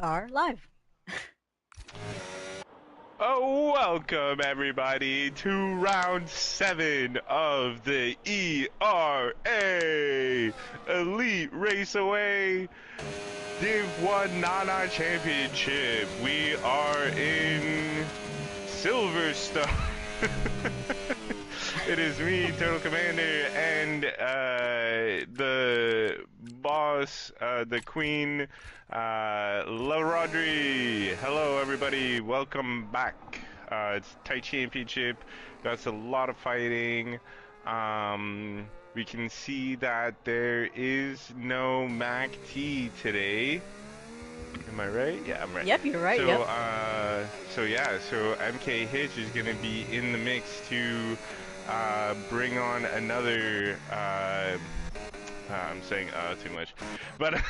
are live. Oh, welcome everybody to round 7 of the ERA Elite Raceway Div 1 Nana Championship. We are in Silverstone. It is me, Total Commander, and the boss, the queen, La Rodri. Hello, everybody. Welcome back. It's Tight Championship. That's a lot of fighting. We can see that there is no Mac T today. Am I right? Yeah, I'm right. Yep, you're right. So, Yep. so MK Hitch is gonna be in the mix to bring on another. I'm saying too much, but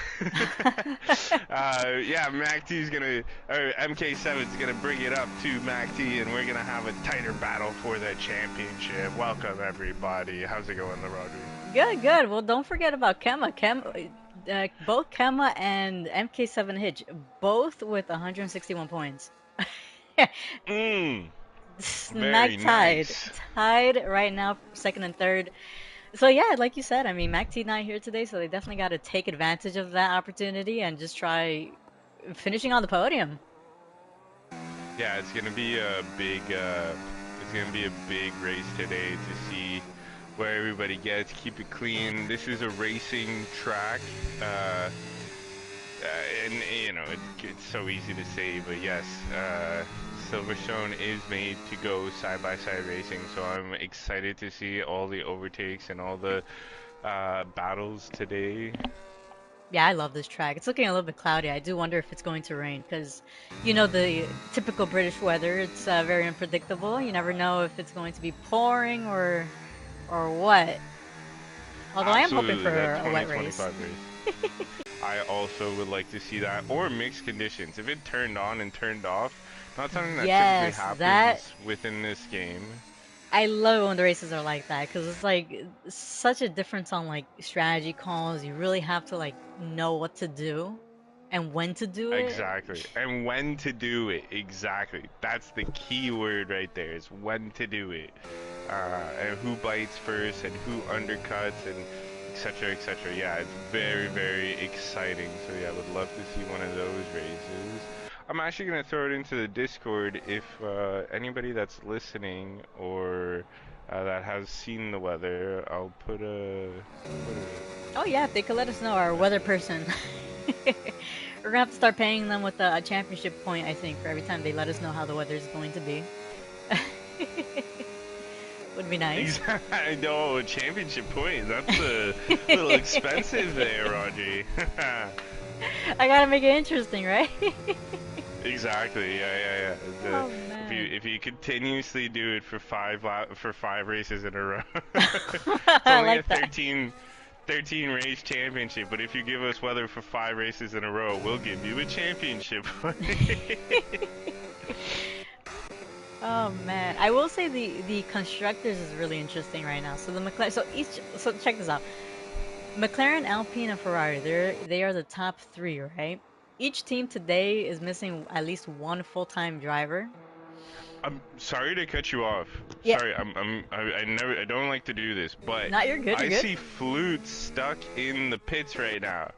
yeah, Mac T is gonna, or MK7 is gonna bring it up to Mac T, and we're gonna have a tighter battle for the championship. Welcome everybody. How's it going, the Rodri? Good, good. Well, don't forget about both Kemma and MK7 Hitch, both with 161 points. Mmm, Smack very tied. nice. Tied right now, second and third. So yeah, like you said, I mean, Mac T not here today, so they definitely got to take advantage of that opportunity and just try finishing on the podium. Yeah, it's gonna be a big, it's gonna be a big race today to see where everybody gets. Keep it clean. This is a racing track, and you know it's so easy to say, but yes, Silverstone is made to go side-by-side racing. So I'm excited to see all the overtakes and all the battles today. Yeah, I love this track. It's looking a little bit cloudy. I do wonder if it's going to rain because, you know, the typical British weather, it's very unpredictable. You never know if it's going to be pouring or what. Although I am hoping Absolutely, that for a wet race. 2025 race. I also would like to see that, or mixed conditions. If it turned on and turned off, not something that typically Yes, that happens within this game. I love when the races are like that because it's like such a difference on like strategy calls. You really have to like know what to do and when to do it. Exactly. And when to do it. Exactly. That's the key word right there, is when to do it. And who bites first and who undercuts and etc. etc. Yeah, it's very, very exciting. So yeah, I would love to see one of those races. I'm actually going to throw it into the Discord if anybody that's listening or that has seen the weather, I'll put a... What is it? Oh yeah, if they could let us know, our weather person. We're gonna have to start paying them with a championship point, I think, for every time they let us know how the weather is going to be. Would be nice. I know, a championship point. That's a little expensive there, Audrey. I gotta make it interesting, right? Exactly. Yeah, yeah, yeah. Oh If man. you continuously do it for five races in a row, it's I only a like that. 13 race championship. But if you give us weather for 5 races in a row, we'll give you a championship. Oh man, I will say the constructors is really interesting right now. So the McLaren, so check this out. McLaren, Alpine, and Ferrari, they are the top three, right? Each team today is missing at least one full-time driver. I'm sorry to cut you off. Yeah, Sorry, I don't like to do this, but not you're good, you're I good. see Flute stuck in the pits right now.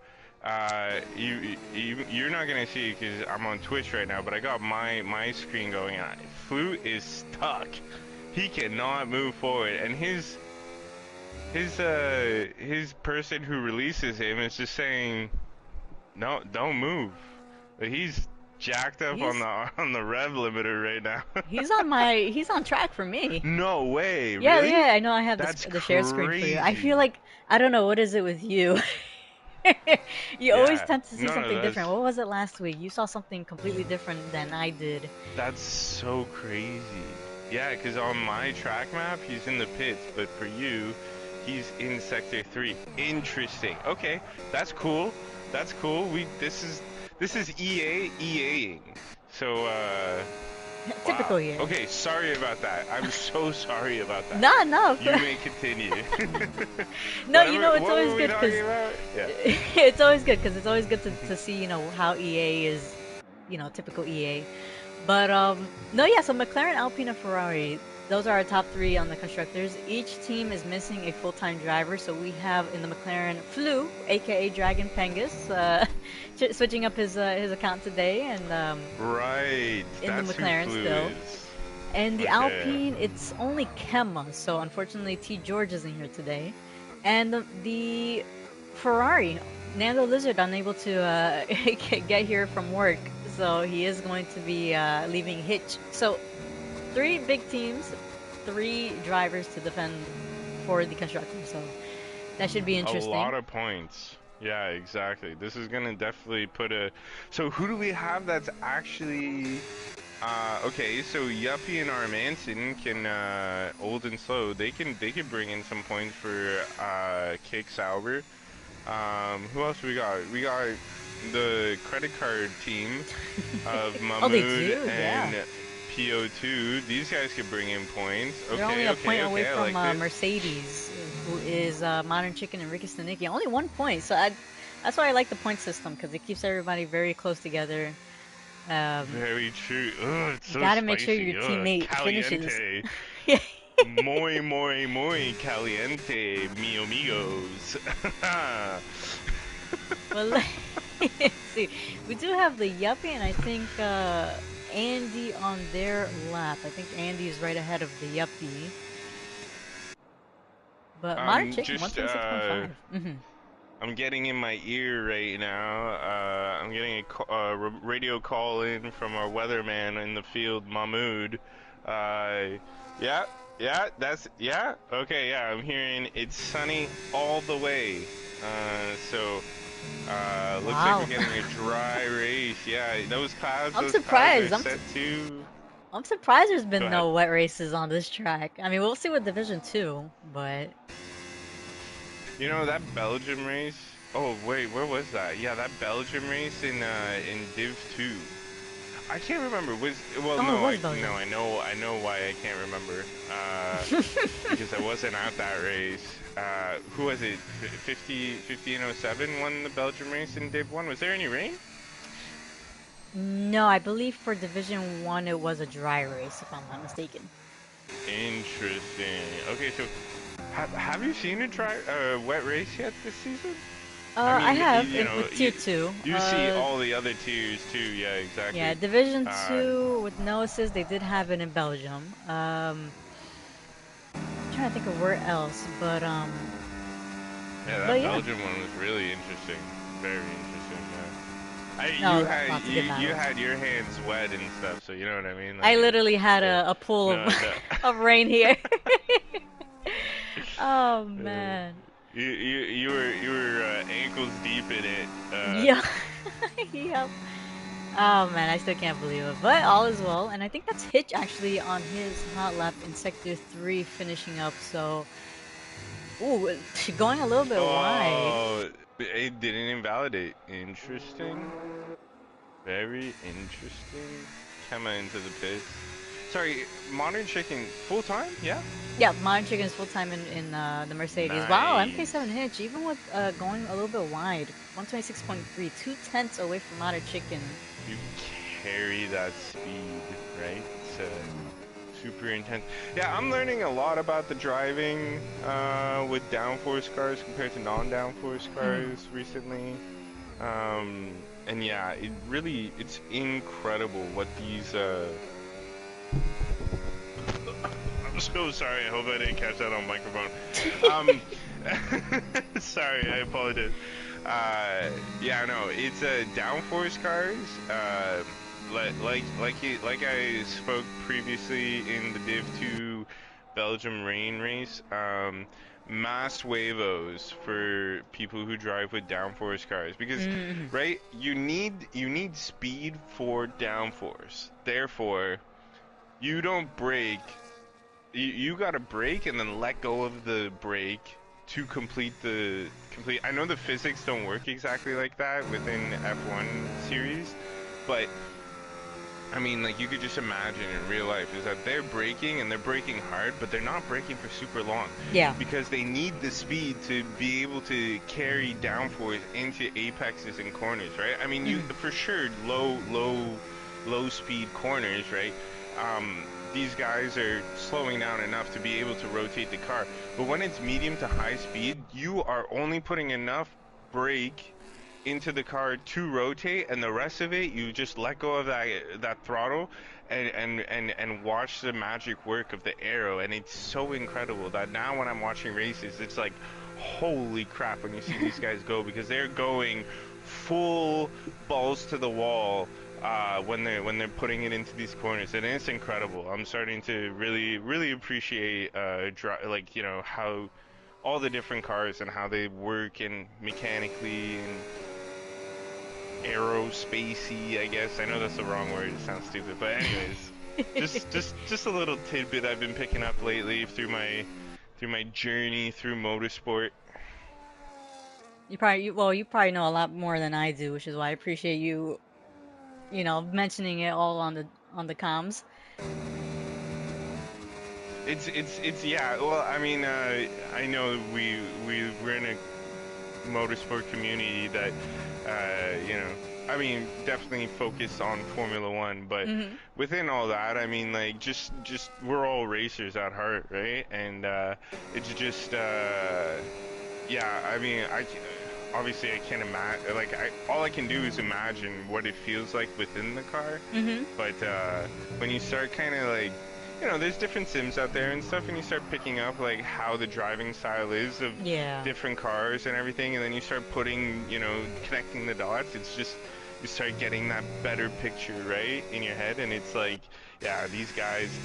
You're not gonna see it because I'm on Twitch right now, but I got my screen going on. Flute is stuck. He cannot move forward, and his person who releases him is just saying, no, don't move. He's jacked up on He's the rev limiter right now. he's on track for me. No way, Yeah, really? yeah, I know I have That's the share screen for you. I feel crazy. like I don't know what is it with you. You always Yeah, tend to see no, no, something different. What was it last week? You saw something completely different than I did. that's so crazy. Yeah, because on my track map, he's in the pits, but for you, he's in sector 3. Interesting. Okay, that's cool. That's cool. This is EAing. So wow. Typical here. Okay, sorry about that. I'm so sorry about that. No, no, You may continue. no. You know, it's What always were we good because talking about? Yeah. it's always good because it's always good to see, you know, how EA is typical EA. But no, yeah. So McLaren, Alpine, and Ferrari. Those are our top three on the constructors. Each team is missing a full-time driver. So we have in the McLaren Flu, aka Dragon Pengus, switching up his account today, and Right, in the that's who McLaren Flu still. is. And the Okay. Alpine, it's only Kemma, so unfortunately T George isn't here today. And the Ferrari, Nando Lizard unable to get here from work, so he is going to be leaving Hitch. So three big teams, three drivers to defend for the constructor. So that should be A interesting. lot of points. Yeah, exactly. This is gonna definitely put a. So who do we have that's actually? Okay, so Yuppie and Armanson can old and slow. They can bring in some points for Kick Sauber. Who else we got? We got the credit card team of Oh, they Mahmood do, yeah. and PO2. These guys could bring in points. They're only Okay, a point okay, away okay. I from like this. Mercedes, who is Modern Chicken and Ricky Stanicki. Only 1 point, so that's why I like the point system because it keeps everybody very close together. Um, Very true. Ugh, it's you so gotta make sure your spicy. Ugh, teammate finishes. caliente. Muy caliente, mi amigos. Well, let's see. We do have the Yuppie, and I think Andy on their lap. I think Andy is right ahead of the Yuppie. But Modern Chicken, Just 126.5. Mm-hmm. I'm getting in my ear right now. I'm getting a radio call in from our weatherman in the field, Mahmood. Uh, yeah, yeah. Okay, yeah, I'm hearing it's sunny all the way. Looks like we're Wow. getting a dry race. Yeah, I'm those clouds are surprised. set to. I'm surprised there's Go been ahead. no wet races on this track. I mean, we'll see with Division 2, but You know that Belgium race? Oh wait, where was that? Yeah, that Belgium race in Div 2. I can't remember. oh, it No, was Belgium. I know why I can't remember. Because I wasn't at that race. Who was it? 1507 won the Belgium race in Div 1. Was there any rain? No, I believe for Division 1 it was a dry race, if I'm not mistaken. Interesting. Okay, so have you seen a wet race yet this season? I I mean, have with Tier you 2. see all the other tiers too. Yeah, Yeah, exactly. Division Uh, 2 with no assist, they did have it in Belgium. I'm trying to think of where else, yeah, but that yeah. Belgian one was really interesting. Very interesting. Yeah. No, lots of good You battles. had your hands wet and stuff, so you know what I mean. I Like literally had yeah. a pool of No, no. of rain here. Oh Uh, man. you were ankles deep in it. Yeah. Yep. Oh man, I still can't believe it. But all is well, and I think that's Hitch actually on his hot lap in Sector 3 finishing up. So, ooh, going a little bit wide. Oh, it didn't invalidate. Interesting. Very interesting. Coming into the pits. Sorry, Modern Chicken full time? Yeah. Yeah, Modern Chicken is full time in the Mercedes. Wow, MK7 Nice. Hitch, even with going a little bit wide, 126.3, 2/10 away from Modern Chicken. You carry that speed, right? It's super intense. Yeah, I'm learning a lot about the driving with downforce cars compared to non-downforce Mhm. cars recently. And yeah, it's incredible what these I'm so sorry. I hope I didn't catch that on microphone. Um, sorry, I apologize. Yeah, no, it's downforce cars. Like I spoke previously in the Div 2 Belgium rain race. Mass huevos for people who drive with downforce cars because, Mhm. right? You need speed for downforce. Therefore, you don't brake you gotta brake and then let go of the brake to complete. I know the physics don't work exactly like that within F1 series, but I mean, like you could just imagine in real life is that they're braking and they're braking hard, but they're not braking for super long Yeah. because they need the speed to be able to carry downforce into apexes and corners, right? I mean, you Hmm. for sure low speed corners, right? These guys are slowing down enough to be able to rotate the car, but when it's medium to high speed, you are only putting enough brake into the car to rotate, and the rest of it you just let go of that throttle and watch the magic work of the arrow. And it's so incredible that now when I'm watching races, it's like holy crap when you see these guys go, because they're going full balls to the wall when they're putting it into these corners, and it's incredible. I'm starting to really appreciate like how all the different cars and how they work and mechanically and aerospacey, I guess. I know that's the wrong word. It sounds stupid, but anyways, just a little tidbit I've been picking up lately through my journey through motorsport. You probably know a lot more than I do, which is why I appreciate you, mentioning it all on the comms. It's yeah. Well, I mean, I know we're in a motorsport community that, I mean, definitely focus on Formula One, but Hmm. within all that, I mean, like, just we're all racers at heart, right? And it's just, yeah, I mean, obviously I can't imagine, like, all I can do is imagine what it feels like within the car, Hmm. but when you start kind of like, there's different sims out there and stuff, and you start picking up like how the driving style is of Yeah. different cars and everything, and then you start putting, connecting the dots. It's just you start getting that better picture, right, in your head, and it's like, yeah, these guys,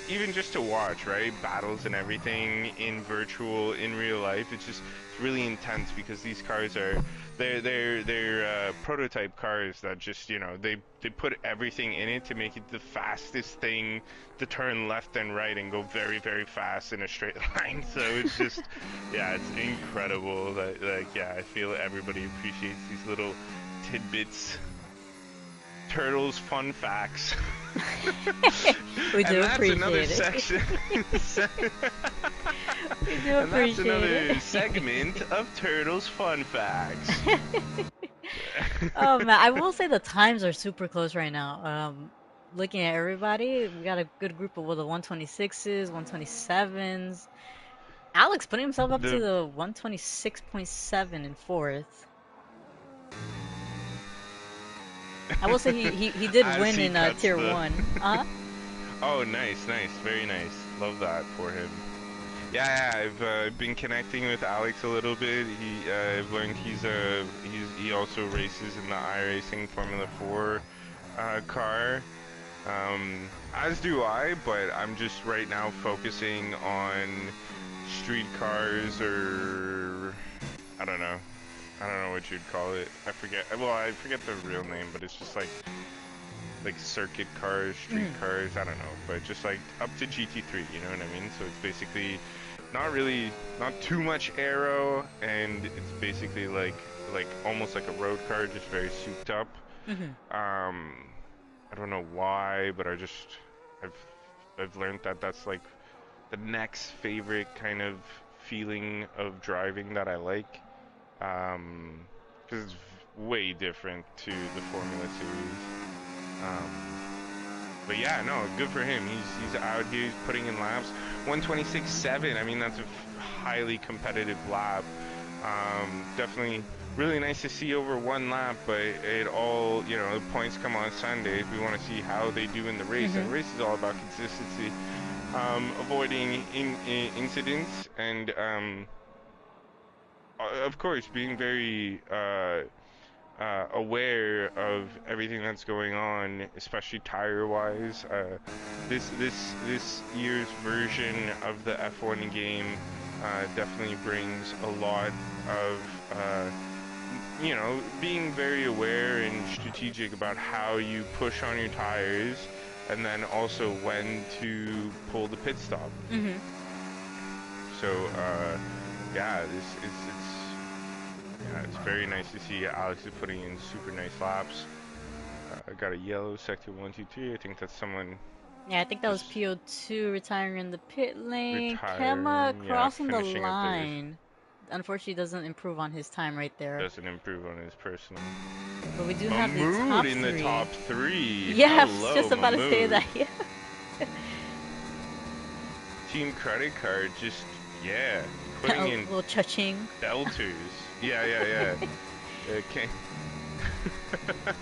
even just to watch, right, battles and everything in virtual, in real life, it's really intense because these cars are they're prototype cars that just they put everything in it to make it the fastest thing to turn left and right and go very fast in a straight line. So it's just yeah, it's incredible that like yeah, I feel everybody appreciates these little tidbits, turtles fun facts. We And do that's another appreciate it. section. We do And that's appreciate another it. segment of turtles fun facts. Oh man, I will say the times are super close right now. Looking at everybody, we got a good group of the 126s, 127s. Alex putting himself up to The the 126.7 in fourth. I will say he did as win he in cuts tier the one. Uh-huh. Oh, nice, very nice. Love that for him. Yeah, I've been connecting with Alex a little bit. I've learned he also races in the iRacing Formula 4 car. As do I, but I'm just right now focusing on street cars, or I don't know. I don't know what you'd call it. I forget. Well, I forget the real name, but it's just like circuit cars, street Mm. cars, I don't know, but just like up to GT3, you know what I mean? So it's basically not really, not too much aero, and it's basically like almost like a road car, just very souped up. Hmm. Um, I don't know why, but I've I've learned that that's like the next favorite kind of feeling of driving that I like. Because it's way different to the Formula Series. Um, but yeah, no, good for him. He's out here, he's putting in laps. 126.7. I mean, that's a highly competitive lap. Definitely really nice to see over one lap, but it all, the points come on Sundays. We want to see how they do in the race, and Hmm. the race is all about consistency, avoiding incidents, and of course being very aware of everything that's going on, especially tire-wise. This year's version of the F1 game definitely brings a lot of being very aware and strategic about how you push on your tires, and then also when to pull the pit stop. Hmm. So yeah, this it's yeah, it's very nice to see Alex is putting in super nice laps. I got a yellow sector 123. I think that's someone Yeah, I think that was just PO2 retiring in the pit lane. Kemma retiring. Yeah, crossing the finishing up there. line. Unfortunately, doesn't improve on his time right there. Doesn't improve on his personal. But we do have the Mahmood top in the three. top three. Yeah, I was Hello, just about to say Mahmood. that. Yeah. Team credit card, just yeah, A putting in little cha-ching. belters. Yeah, yeah, yeah. Okay,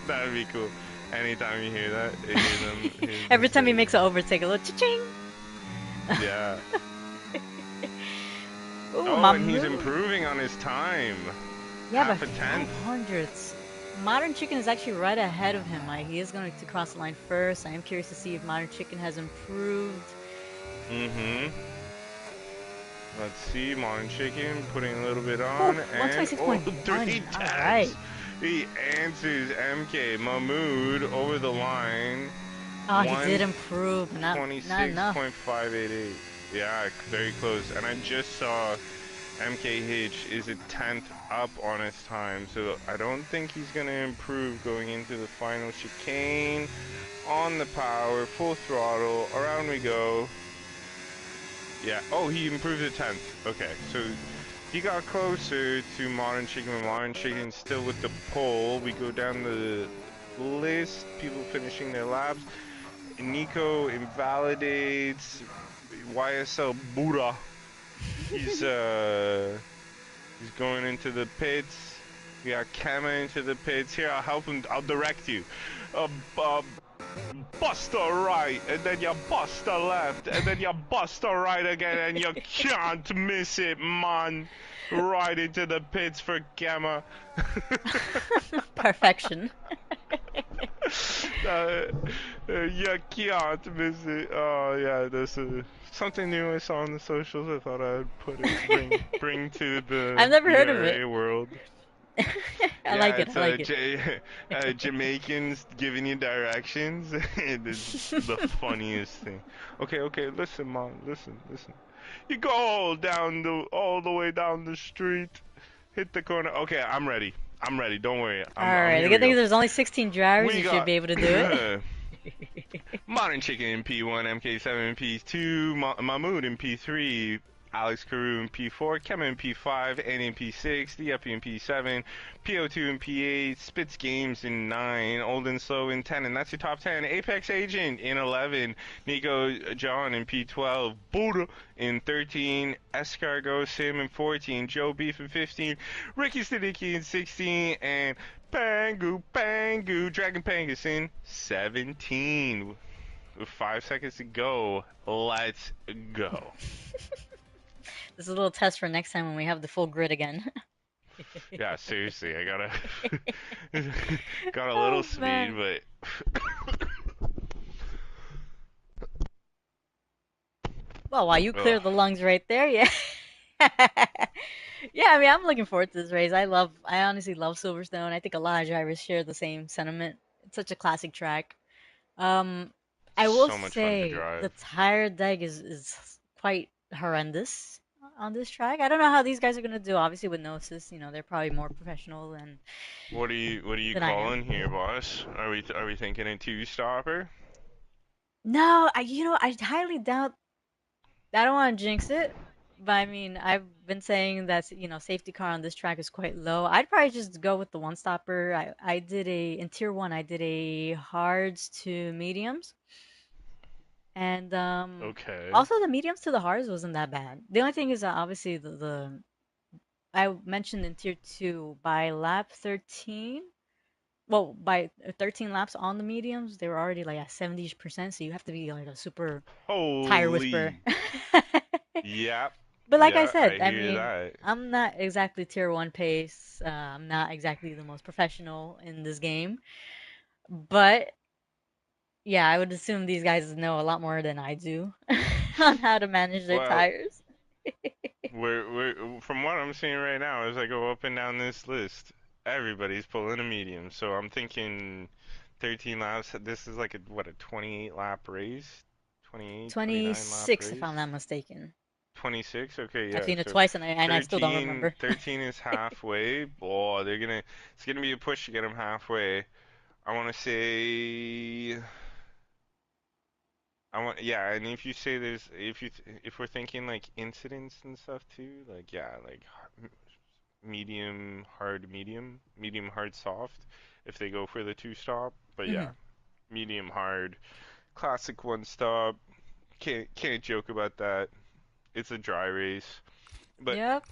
that'd be cool. Anytime you hear that, you hear them, hear them Every time he say, makes an overtake, a little cha-ching. yeah. Ooh, Oh, and he's Mahmood. improving on his time. Yeah, but Half a five tenth. hundredths. Modern Chicken is actually right ahead of him. He is going to cross the line first. I am curious to see if Modern Chicken has improved. Mm-hmm. Let's see, Modern Chicken putting a little bit Whew, on, and oh, 126.1. three All right. tenths. He answers MK Mahmood over the line. Oh, he did One improve, but not enough. 26.588. Yeah, very close. And I just saw MK Hitch is a tenth up on his time, so I don't think he's gonna improve going into the final chicane. On the power, full throttle, around we go. Yeah. Oh, he improved a tenth. Okay, so he got closer to Modern Chicken. Modern Chicken still with the pole. We go down the list. People finishing their laps. Nico invalidates YSL Buddha. He's he's going into the pits. We got Kama into the pits. Here, I'll help him. I'll direct you. Uh, uh, bust a right, and then you bust a left, and then you bust a right again, and you can't miss it, man. Right into the pits for Gamma. Perfection. uh, you can't miss it. Oh yeah, this is something new I saw on the socials. I thought I'd put it, bring to the I've never heard of it. ERA world. I Yeah, like it. I it's like it. Jamaicans giving you directions. It's the funniest thing. Okay, okay, listen, mom, listen. You go all the way down the street, hit the corner. Okay, I'm ready. I'm ready. Don't worry. All I'm right. The here we good thing go. is there's only 16 drivers. We You should got be able to do it. Modern Chicken in P1, MK7 in P2, Mahmood in P3, Alex Carew in P4, Kevin in P5, Andy in P6, The Uppy in P7, PO2 in P8, Spitz Games in 9, Old and Slow in 10, and that's your top 10. Apex Agent in 11, Nico John in P12, Buddha in 13, Escargot Sim in 14, Joe Beef in 15, Ricky Siddiqui in 16, and Pangu, Dragon Pangus in 17. With 5 seconds to go, let's go. This is a little test for next time when we have the full grid again. Yeah, seriously, I gotta got a little Oh speed, man. but Well, while you ugh, clear the lungs right there, yeah. Yeah, I mean, I'm looking forward to this race. I honestly love Silverstone. I think a lot of drivers share the same sentiment. It's such a classic track. Um, I will so much fun to say the drive. tire deg is quite horrendous on this track. I don't know how these guys are gonna do. Obviously, with no assist, they're probably more professional What are you than I am. calling here, boss? Are we thinking a two stopper? No, I highly doubt. I don't want to jinx it, but I mean, I've been saying that safety car on this track is quite low. I'd probably just go with the one stopper. I did in tier one. I did a hards to mediums, and Okay. also the mediums to the hards wasn't that bad. The only thing is that obviously the I mentioned in tier two by lap 13. Well, by 13 laps on the mediums, they were already like at 70%. So you have to be like a super tire whisperer. Holy. Yep. But like I Yeah, I said, I hear mean, that. I'm not exactly tier one pace. I'm not exactly the most professional in this game. But yeah, I would assume these guys know a lot more than I do on how to manage their Well, tires. from what I'm seeing right now, as I go up and down this list, everybody's pulling a medium. So I'm thinking 13 laps. This is like a 28 lap race, 28, 29 lap 26, if I'm race. not mistaken. 26. Okay, I've yeah. seen it So twice and I still don't 13, remember. 13 is halfway. Oh, it's gonna be a push to get them halfway. I want to say I want yeah, and if you say there's if we're thinking like incidents and stuff too, like yeah, like medium, hard, medium, hard, soft, if they go for the two stop. But yeah, Hmm. medium, hard, classic one stop. Can't joke about that. It's a dry race, but Yep.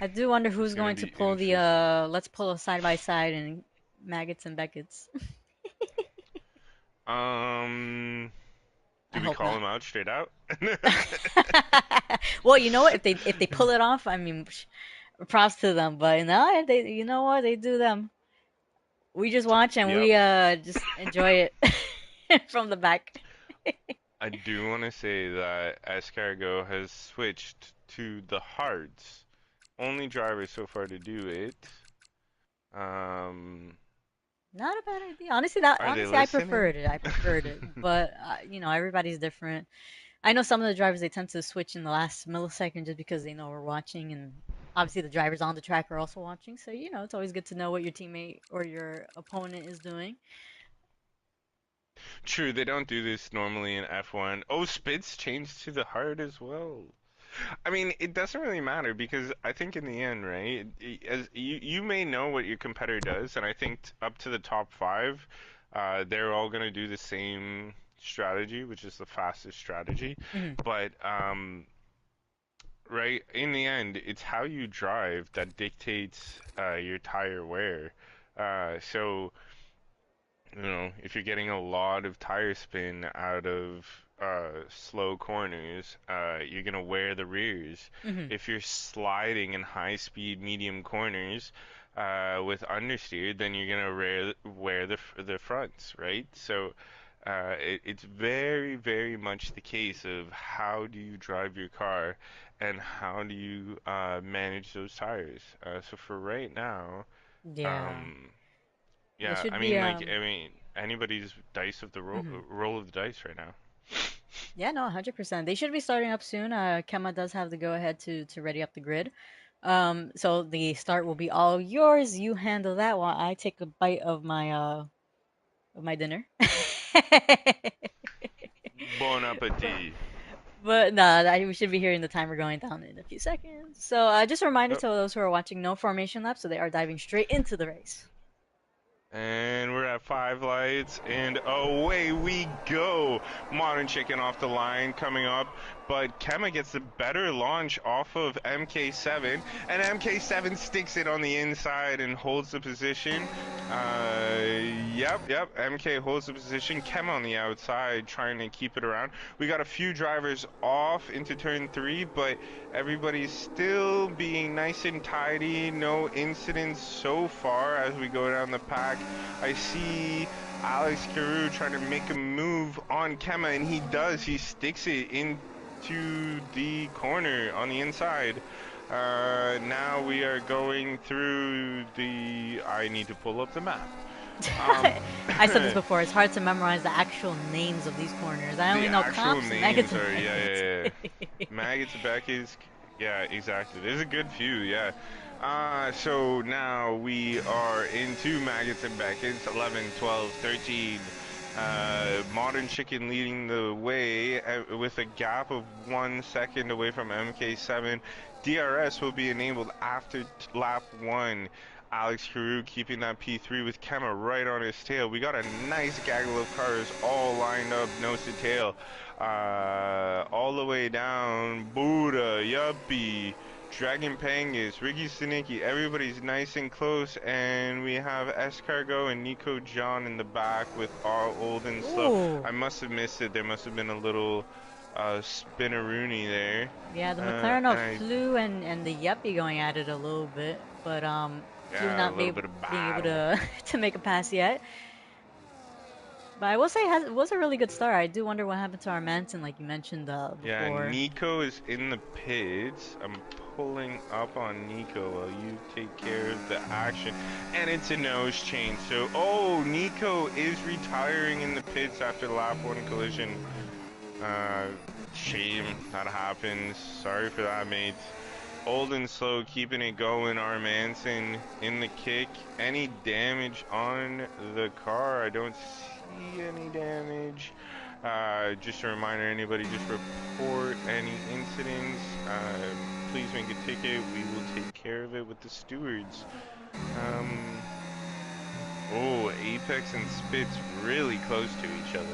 I do wonder it's who's gonna going to be pull the interesting. let's pull a side by side and maggots and Beckett's. Um, I do we hope call not. him out straight out? Well, you know what? If they pull it off, I mean, props to them. But no, they you know what they do them. We just watch and Yep. we just enjoy it from the back. I do want to say that Escargot has switched to the hards. Only driver so far to do it. Um, Not a bad idea. Honestly, that are they honestly I listening? preferred it. I preferred it. But everybody's different. I know some of the drivers they tend to switch in the last millisecond just because they know we're watching, and obviously the drivers on the track are also watching. So it's always good to know what your teammate or your opponent is doing. True, they don't do this normally in F1. Oh, Spitz changed to the hard as well. I mean, it doesn't really matter because I think in the end, right, as you may know what your competitor does, and I think up to the top five, they're all gonna do the same strategy, which is the fastest strategy. Hmm. But right, in the end, it's how you drive that dictates your tire wear. So if you're getting a lot of tire spin out of slow corners, you're gonna wear the rears. Hmm. If you're sliding in high speed medium corners with understeer, then you're gonna wear the fronts, right? So it's very, very much the case of how do you drive your car and how do you manage those tires. So for right now, Yeah, um, they yeah, should be. I mean, anybody's dice of the Mhm. roll of the dice right now. Yeah, no, 100%. They should be starting up soon. Kema does have the go ahead to ready up the grid. So the start will be all yours. You handle that while I take a bite of my dinner. Bon appetit. But nah, we should be hearing the timer going down in a few seconds. So just a reminder Yep. to those who are watching, no formation lap, so they are diving straight into the race. And we're at five lights, and away we go. Modern Chicken off the line coming up, but Kema gets the better launch off of MK7, and MK7 sticks it on the inside and holds the position. Yep. MK holds the position. Kema on the outside trying to keep it around. We got a few drivers off into turn three, but everybody's still being nice and tidy. No incidents so far as we go down the pack. I see Alex Carew trying to make a move on Kema, and he does. He sticks it into the corner on the inside. Now we are going through the. I need to pull up the map. Um, I said this before. It's hard to memorize the actual names of these corners. I the only know actual comps, maggots, names and are Beckett's. yeah. Maggots, Becky's, yeah, exactly. There's a good few, yeah. So now we are into Maggots and Beckett's, 11, 12, 13. Modern Chicken leading the way with a gap of 1 second away from MK7. DRS will be enabled after lap 1. Alex Carew keeping that P3 with Kema right on his tail. We got a nice gaggle of cars all lined up nose to tail. All the way down, Buddha, Yuppie, Dragon Pangus, Ricky Stenicki, everybody's nice and close, and we have Escargot and Nico John in the back with all old and slow. Ooh, I must have missed it. There must have been a little spinneroony there. yeah, the McLaren of And Flu and the Yuppie going at it a little bit, but Flu yeah, a not little bit of being able battle. to to make a pass yet. But I will say it was a really good start. I do wonder what happened to our Manson, like you mentioned Yeah, before. Nico is in the pits. I'm pulling up on Nico while you take care of the action. And it's a nose change. So, oh, Nico is retiring in the pits after lap one collision. Uh, Shame that happens. Sorry for that, mate. Old and slow, keeping it going. R. Manson in the kick. Any damage on the car? I don't see any damage. Just a reminder, anybody just report any incidents. Please make a ticket. We will take care of it with the stewards. Um, oh, Apex and Spitz really close to each other.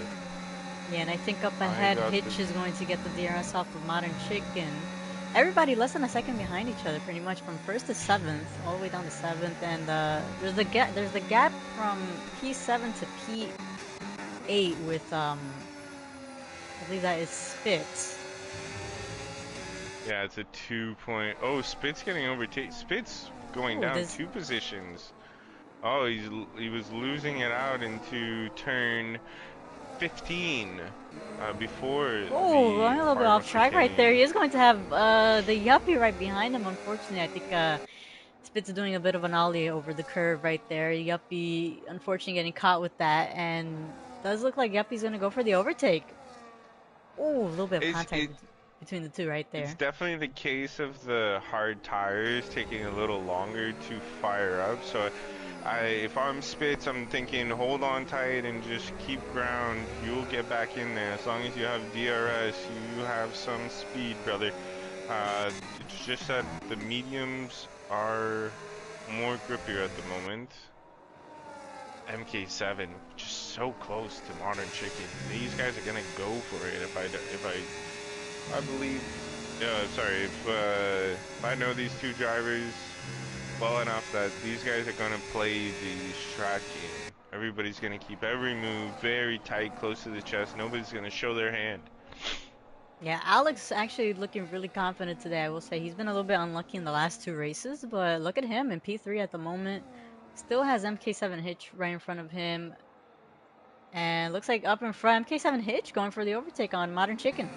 Yeah, and I think up I ahead, got the Hitch is going to get the DRS off of Modern Chicken. Everybody less than a second behind each other, pretty much from first to seventh, all the way down to seventh. And there's the gap. There's the gap from P7 to P8 with I believe that is Spitz. yeah, it's a 2 point. Oh, Spitz getting overtaken. Spitz going Ooh, down this. 2 positions. Oh, he was losing it out into turn 15 before Oh, going the a little bit final off track right there. chicane. He is going to have the Yuppie right behind him. Unfortunately, I think Spitz is doing a bit of an ollie over the curve right there. Yuppie, unfortunately, getting caught with that, and does look like Yuppie's going to go for the overtake. Oh, a little bit of It's contact it between the two right it's there. definitely the case of the hard tires taking a little longer to fire up. So if I'm Spitz, I'm thinking hold on tight and just keep ground. You'll get back in there as long as you have DRS. You have some speed, brother. It's just that the mediums are more grippier at the moment. MK7 just so close to Modern Chicken. These guys are gonna go for it if I believe. Sorry, if I know these two drivers well enough that these guys are gonna play the strat game. Everybody's gonna keep every move very tight, close to the chest. Nobody's gonna show their hand. Yeah, Alex actually looking really confident today. I will say he's been a little bit unlucky in the last two races, but look at him in P3 at the moment. Still has MK7 Hitch right in front of him, and looks like up in front, MK7 Hitch going for the overtake on Modern Chicken.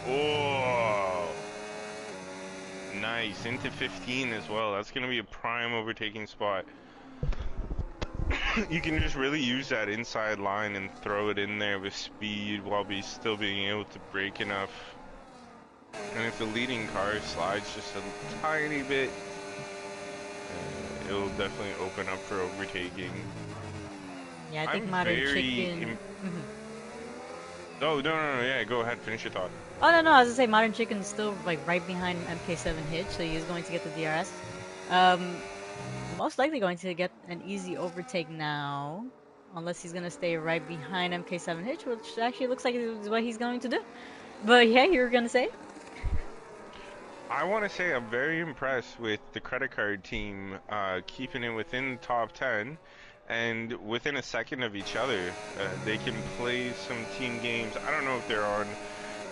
Oh, nice. Into 15 as well. That's gonna be a prime overtaking spot. You can just really use that inside line and throw it in there with speed while still being able to brake enough. And if the leading car slides just a tiny bit, it'll definitely open up for overtaking. Yeah, I think I'm Modern very Chicken. Mhm. Oh, no, no, no, yeah, go ahead, finish your thought. Oh no, no, I was gonna say Modern Chicken is still like right behind MK7 Hitch, so he is going to get the DRS. Um, Most likely going to get an easy overtake now, unless he's gonna stay right behind MK7 Hitch, which actually looks like is what he's going to do. But yeah, you were gonna say? I want to say I'm very impressed with the credit card team keeping it within the top 10 and within a second of each other. They can play some team games. I don't know if they're on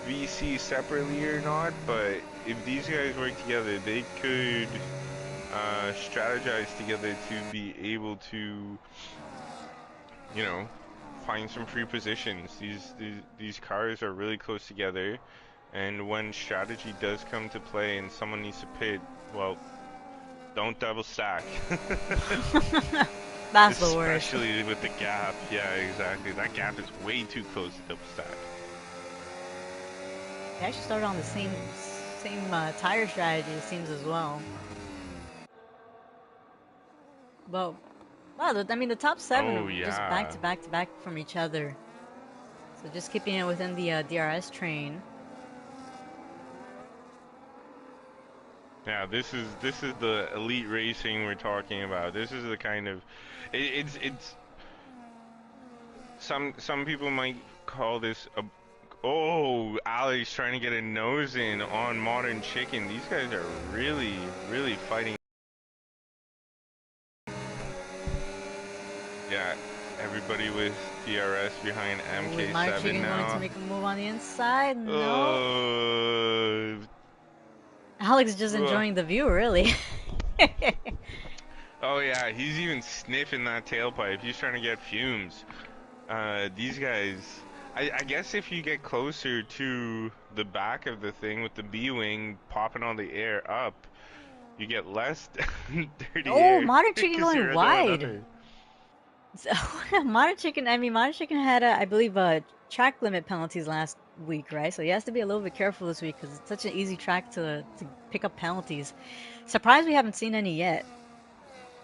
VC separately or not, but if these guys work together, they could strategize together to be able to, you know, find some free positions. These cars are really close together, and when strategy does come to play and someone needs to pit, well, don't double stack. That's the worst. Especially with the gap. Yeah, exactly. That gap is way too close to double stack. They actually started on the same tire strategy, it seems as well. But wow, I mean the top seven Oh are just back yeah. to back to back from each other. So just keeping it within the DRS train. Yeah, this is the elite racing we're talking about. This is the kind of it's some people might call this a oh, Alex trying to get a nose in on Modern Chicken. These guys are really fighting. Yeah, everybody with DRS behind Ooh, is Modern MK7 Chicken going to now. make a move on the inside? No. Uh, Alex is just ugh. enjoying the view, really. Oh yeah, he's even sniffing that tailpipe. He's trying to get fumes. These guys, I guess if you get closer to the back of the thing with the B-wing popping all the air up, you get less dirty Oh, air Modern Chicken because going you're the one wide. under. So, Modern Chicken, I mean, Modern Chicken had, I believe, track limit penalties last week, right? So he has to be a little bit careful this week because it's such an easy track to pick up penalties. Surprised we haven't seen any yet.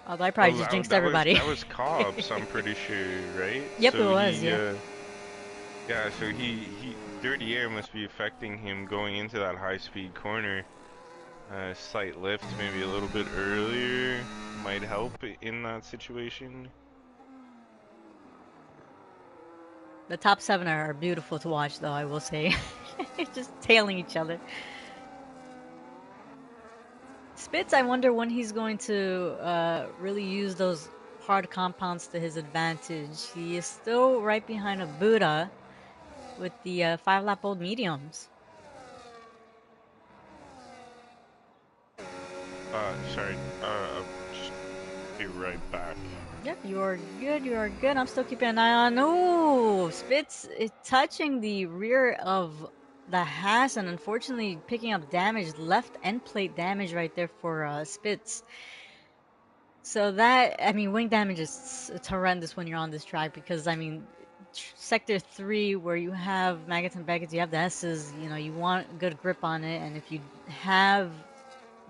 Although I probably Well, just that, jinxed that was everybody. that was Cobb's, I'm pretty sure, right? Yep, it So was, he yeah. yeah, so he dirty air must be affecting him going into that high speed corner. Slight lift, maybe a little bit earlier, might help in that situation. The top seven are beautiful to watch, though, I will say. Just tailing each other. Spitz, I wonder when he's going to really use those hard compounds to his advantage. He is still right behind a Buddha with the 5 lap old mediums. Sorry, I'll just be right back. Yep, you are good. You are good. I'm still keeping an eye on. Oh, Spitz is touching the rear of the Haas and unfortunately picking up damage, left end plate damage right there for Spitz. So that, I mean, wing damage is it's horrendous when you're on this track because, I mean, sector three where you have maggots and Beckett's, you have the S's, you know, you want good grip on it, and if you have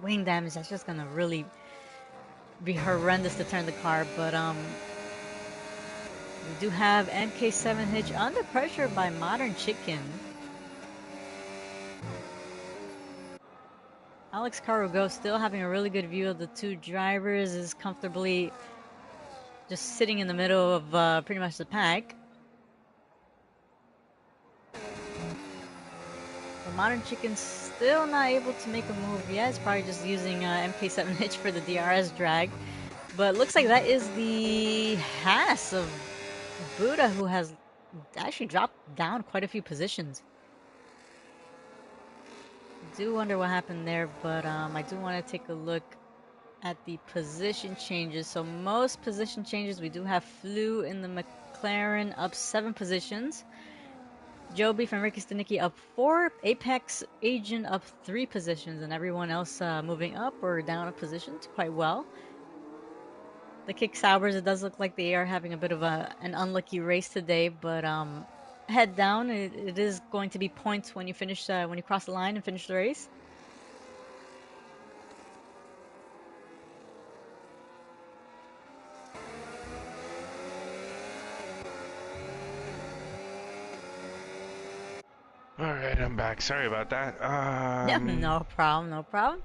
wing damage, that's just gonna really be horrendous to turn the car. But we do have MK7 Hitch under pressure by Modern Chicken. Alex Carugo still having a really good view of the two drivers, is comfortably just sitting in the middle of pretty much the pack. But Modern Chicken's still not able to make a move yet. It's probably just using MK7 Hitch for the DRS drag. But looks like that is the Haas of Buddha, who has actually dropped down quite a few positions. Do wonder what happened there, but I do want to take a look at the position changes. So most position changes, we do have Flew in the McLaren up 7 positions. Joe Beef and Ricky Stanicki up 4. Apex Agent up 3 positions, and everyone else moving up or down a position quite well. The Kick Sours, it does look like they are having a bit of an unlucky race today, but head down. It is going to be points when you finish when you cross the line and finish the race. All right, I'm back. Sorry about that. Yeah, no problem, no problem.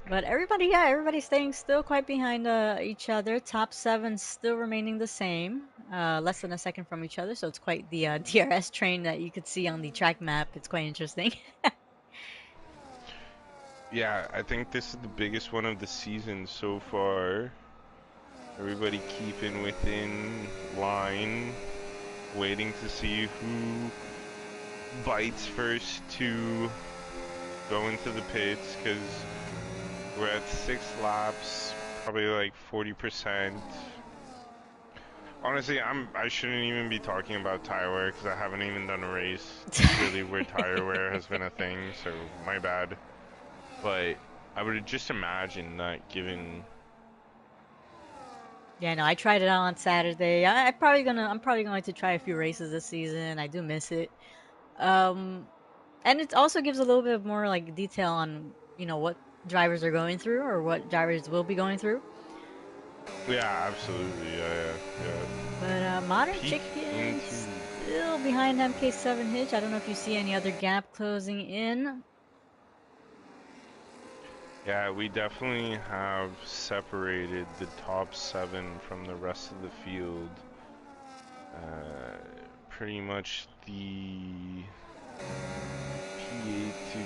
But everybody, yeah, everybody's staying still quite behind each other. Top seven still remaining the same, less than a second from each other. So it's quite the DRS train that you could see on the track map. It's quite interesting. Yeah, I think this is the biggest one of the season so far. Everybody keeping within line, waiting to see who bites first to go into the pits, because we're at 6 laps, probably like 40%. Honestly, I shouldn't even be talking about tire wear because I haven't even done a race really where tire wear has been a thing, so my bad. But I would just imagine that given. Yeah, no, I tried it out on Saturday. I'm probably going to try a few races this season. I do miss it. Um, and it also gives a little bit more like detail on what drivers are going through or what drivers will be going through. Yeah, absolutely. Yeah. But Modern Peek Chicken into. still behind MK7 Hitch. I don't know if you see any other gap closing in. Yeah, we definitely have separated the top 7 from the rest of the field. Pretty much the P8 to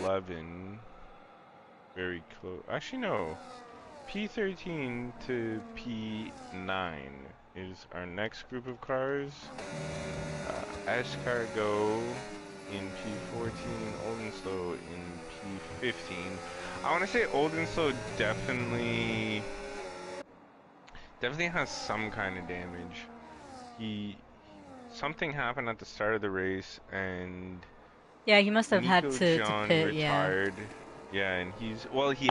P11. Very close. Actually, no. P13 to P9 is our next group of cars. Escargot in P14, Oldenslow in P15. I want to say Oldenslow definitely has some kind of damage. He Something happened at the start of the race and Yeah, he must have had Nico to John pit. Yeah. retired. Yeah, and he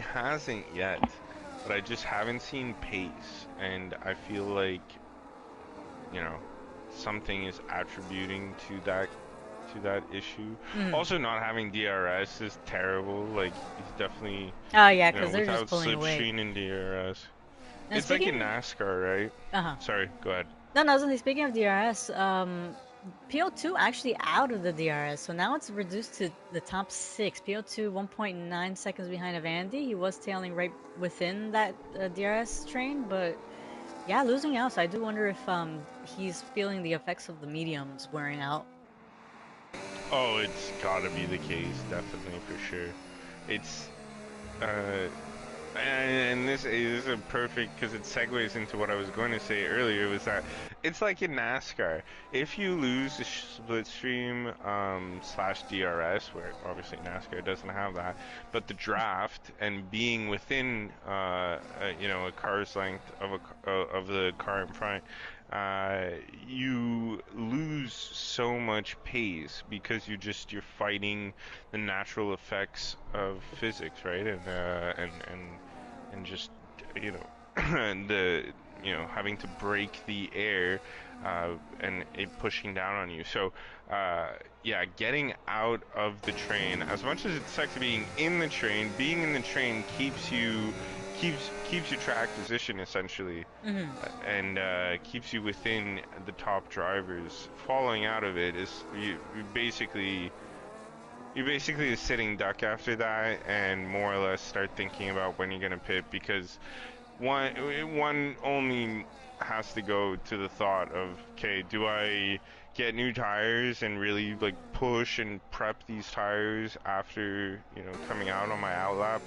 hasn't yet. but I just haven't seen pace, and I feel like, you know, something is attributing to that issue. Mm. Also, not having DRS is terrible. Like, he's definitely, Oh yeah, you know, because they're just without pulling away. slipstream and DRS. And It's like in speaking, NASCAR, right? uh-huh. Sorry, go ahead. No, no, I was gonna say, speaking of DRS, PO2 actually out of the DRS, so now it's reduced to the top six. PO2 1.9 seconds behind of Andy. He was tailing right within that DRS train, but yeah, losing out. So I do wonder if he's feeling the effects of the mediums wearing out. Oh, it's gotta be the case, definitely for sure. It's uh and this is a perfect because it segues into what I was going to say earlier was that it's like in NASCAR. If you lose the split stream slash DRS, where obviously NASCAR doesn't have that, but the draft and being within you know, a car's length of of the car in front, uh, you lose so much pace because you're fighting the natural effects of physics, right? And just, you know, the, you know, having to break the air and it pushing down on you. So uh, yeah, getting out of the train, as much as it sucks being in the train keeps your track position essentially, Hmm. and keeps you within the top drivers. Falling out of it is you basically a sitting duck after that, and more or less start thinking about when you're gonna pit, because one one only has to go to the thought of, okay, do I get new tires and really like push and prep these tires after, you know, coming out on my outlap,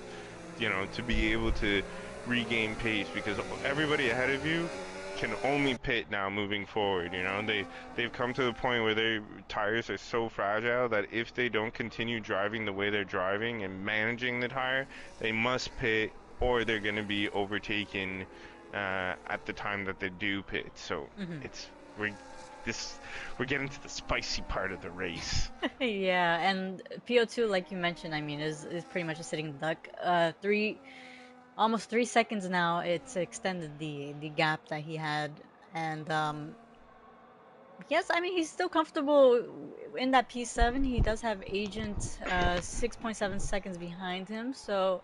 you know, to be able to regain pace, because everybody ahead of you can only pit now moving forward. You know, they've come to the point where their tires are so fragile that if they don't continue driving the way they're driving and managing the tire, they must pit, or they're going to be overtaken at the time that they do pit. So Hmm. it's we're this we're getting to the spicy part of the race. Yeah, and PO2, like you mentioned, I mean, is pretty much a sitting duck. Almost 3 seconds now. It's extended the gap that he had, and yes, I mean he's still comfortable in that P7. He does have Agent 6.7 seconds behind him, so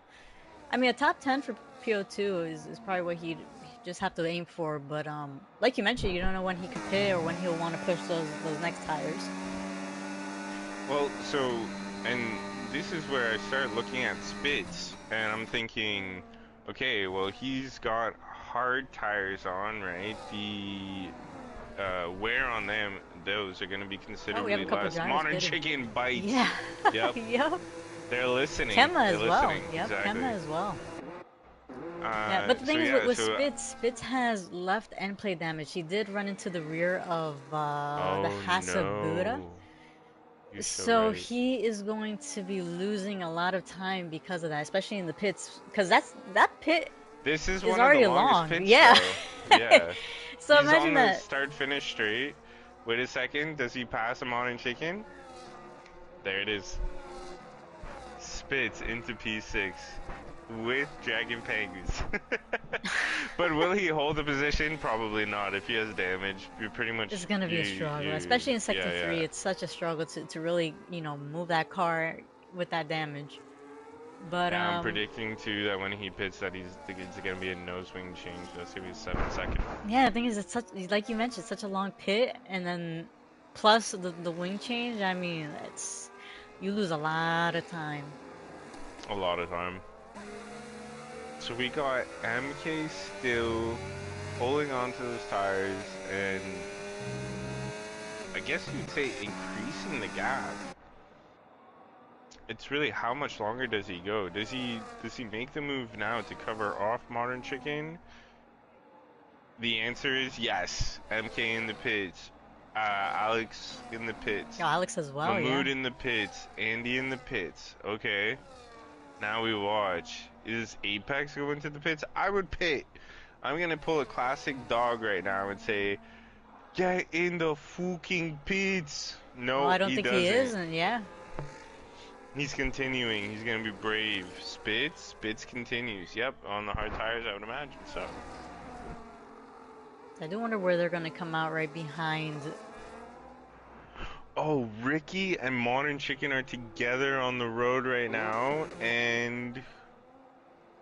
I mean a top 10 for PO2 is probably what he'd just have to aim for. But like you mentioned, you don't know when he could pit or when he'll want to push those next tires. Well, so, and this is where I start looking at Spitz, and I'm thinking, okay, well, he's got hard tires on, right? The wear on them, those are going to be Oh, we have a considerably couple less. drivers Modern pitting. Chicken bites. Yeah, Yep, yep. they're listening. Kemma They're as well. listening, Yep, Kemma exactly. as well. Yeah, but the So thing is with, yeah, with so, Spitz, Spitz has left end plate damage. He did run into the rear of the oh Hasabura. no, you're so So right. he is going to be losing a lot of time because of that, especially in the pits, because that pit This is is one of the already longest long. pits, Yeah. though. Yeah. So He's imagine on the that. start-finish straight. Wait a second. Does he pass him on in chicken? There it is. Spits into P6 with Dragon Penguins. But will he hold the position? Probably not. If he has damage, you're pretty It's much gonna be a struggle, especially in yeah, sector yeah. three. It's such a struggle to really, move that car with that damage. But Yeah, I'm predicting too that when he pits that it's gonna be a nose wing change. That's gonna be 7 seconds. yeah, the thing is, it's such like you mentioned, such a long pit, and then plus the wing change. I mean, it's you lose a lot of time. A lot of time. So we got MK still holding on to those tires, and I guess you'd say increasing the gap. It's really how much longer does he go? Does he make the move now to cover off Modern Chicken? The answer is yes. MK in the pits, Alex in the pits, Oh, Alex as well, yeah. Mahmood in the pits, Andy in the pits. Okay, now we watch. Is Apex going to the pits? I would pit. I'm gonna pull a classic dog right now and say, get in the fucking pits. Oh, No, I don't he think he is, doesn't. and yeah, He's continuing. He's gonna be brave. Spitz continues. Yep, on the hard tires, I would imagine so. I do wonder where they're gonna come out right behind. Oh, Ricky and Modern Chicken are together on the road right now, and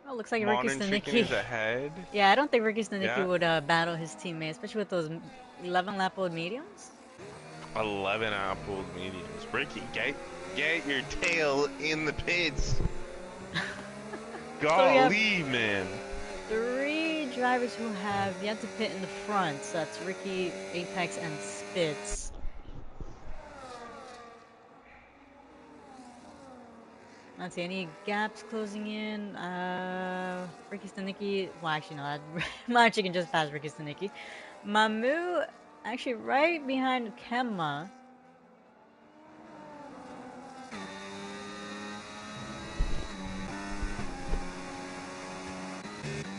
Oh, looks like Ricky Modern Chicken Stanicki. is ahead. Yeah, I don't think Ricky Stanicki Yeah, would battle his teammate, especially with those 11 lap old mediums. 11 apple mediums. Ricky, get your tail in the pits. So we have Golly, man. three drivers who have yet to pit in the front. So that's Ricky, Apex, and Spitz. Let's see, any gaps closing in? Ricky Stanicki. Well, actually, no, my chicken just passed Ricky Stanicki. Mamu, actually, right behind Kemma.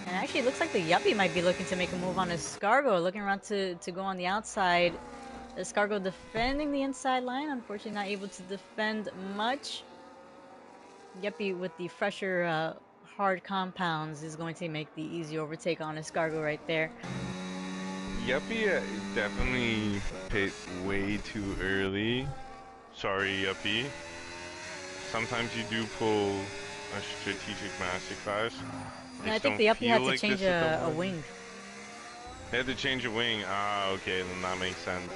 And actually, it looks like the Yuppie might be looking to make a move on Escargo, looking around to go on the outside. Escargo defending the inside line, unfortunately not able to defend much. Yuppie with the fresher hard compounds is going to make the easy overtake on Escargo right there. Yuppie definitely pit way too early. Sorry, Yuppie. Sometimes you do pull a strategic masterclass. I And I just think don't the Yuppie feel had to like change this at the a moment. wing. They had to change a wing. Ah, okay, then that makes sense.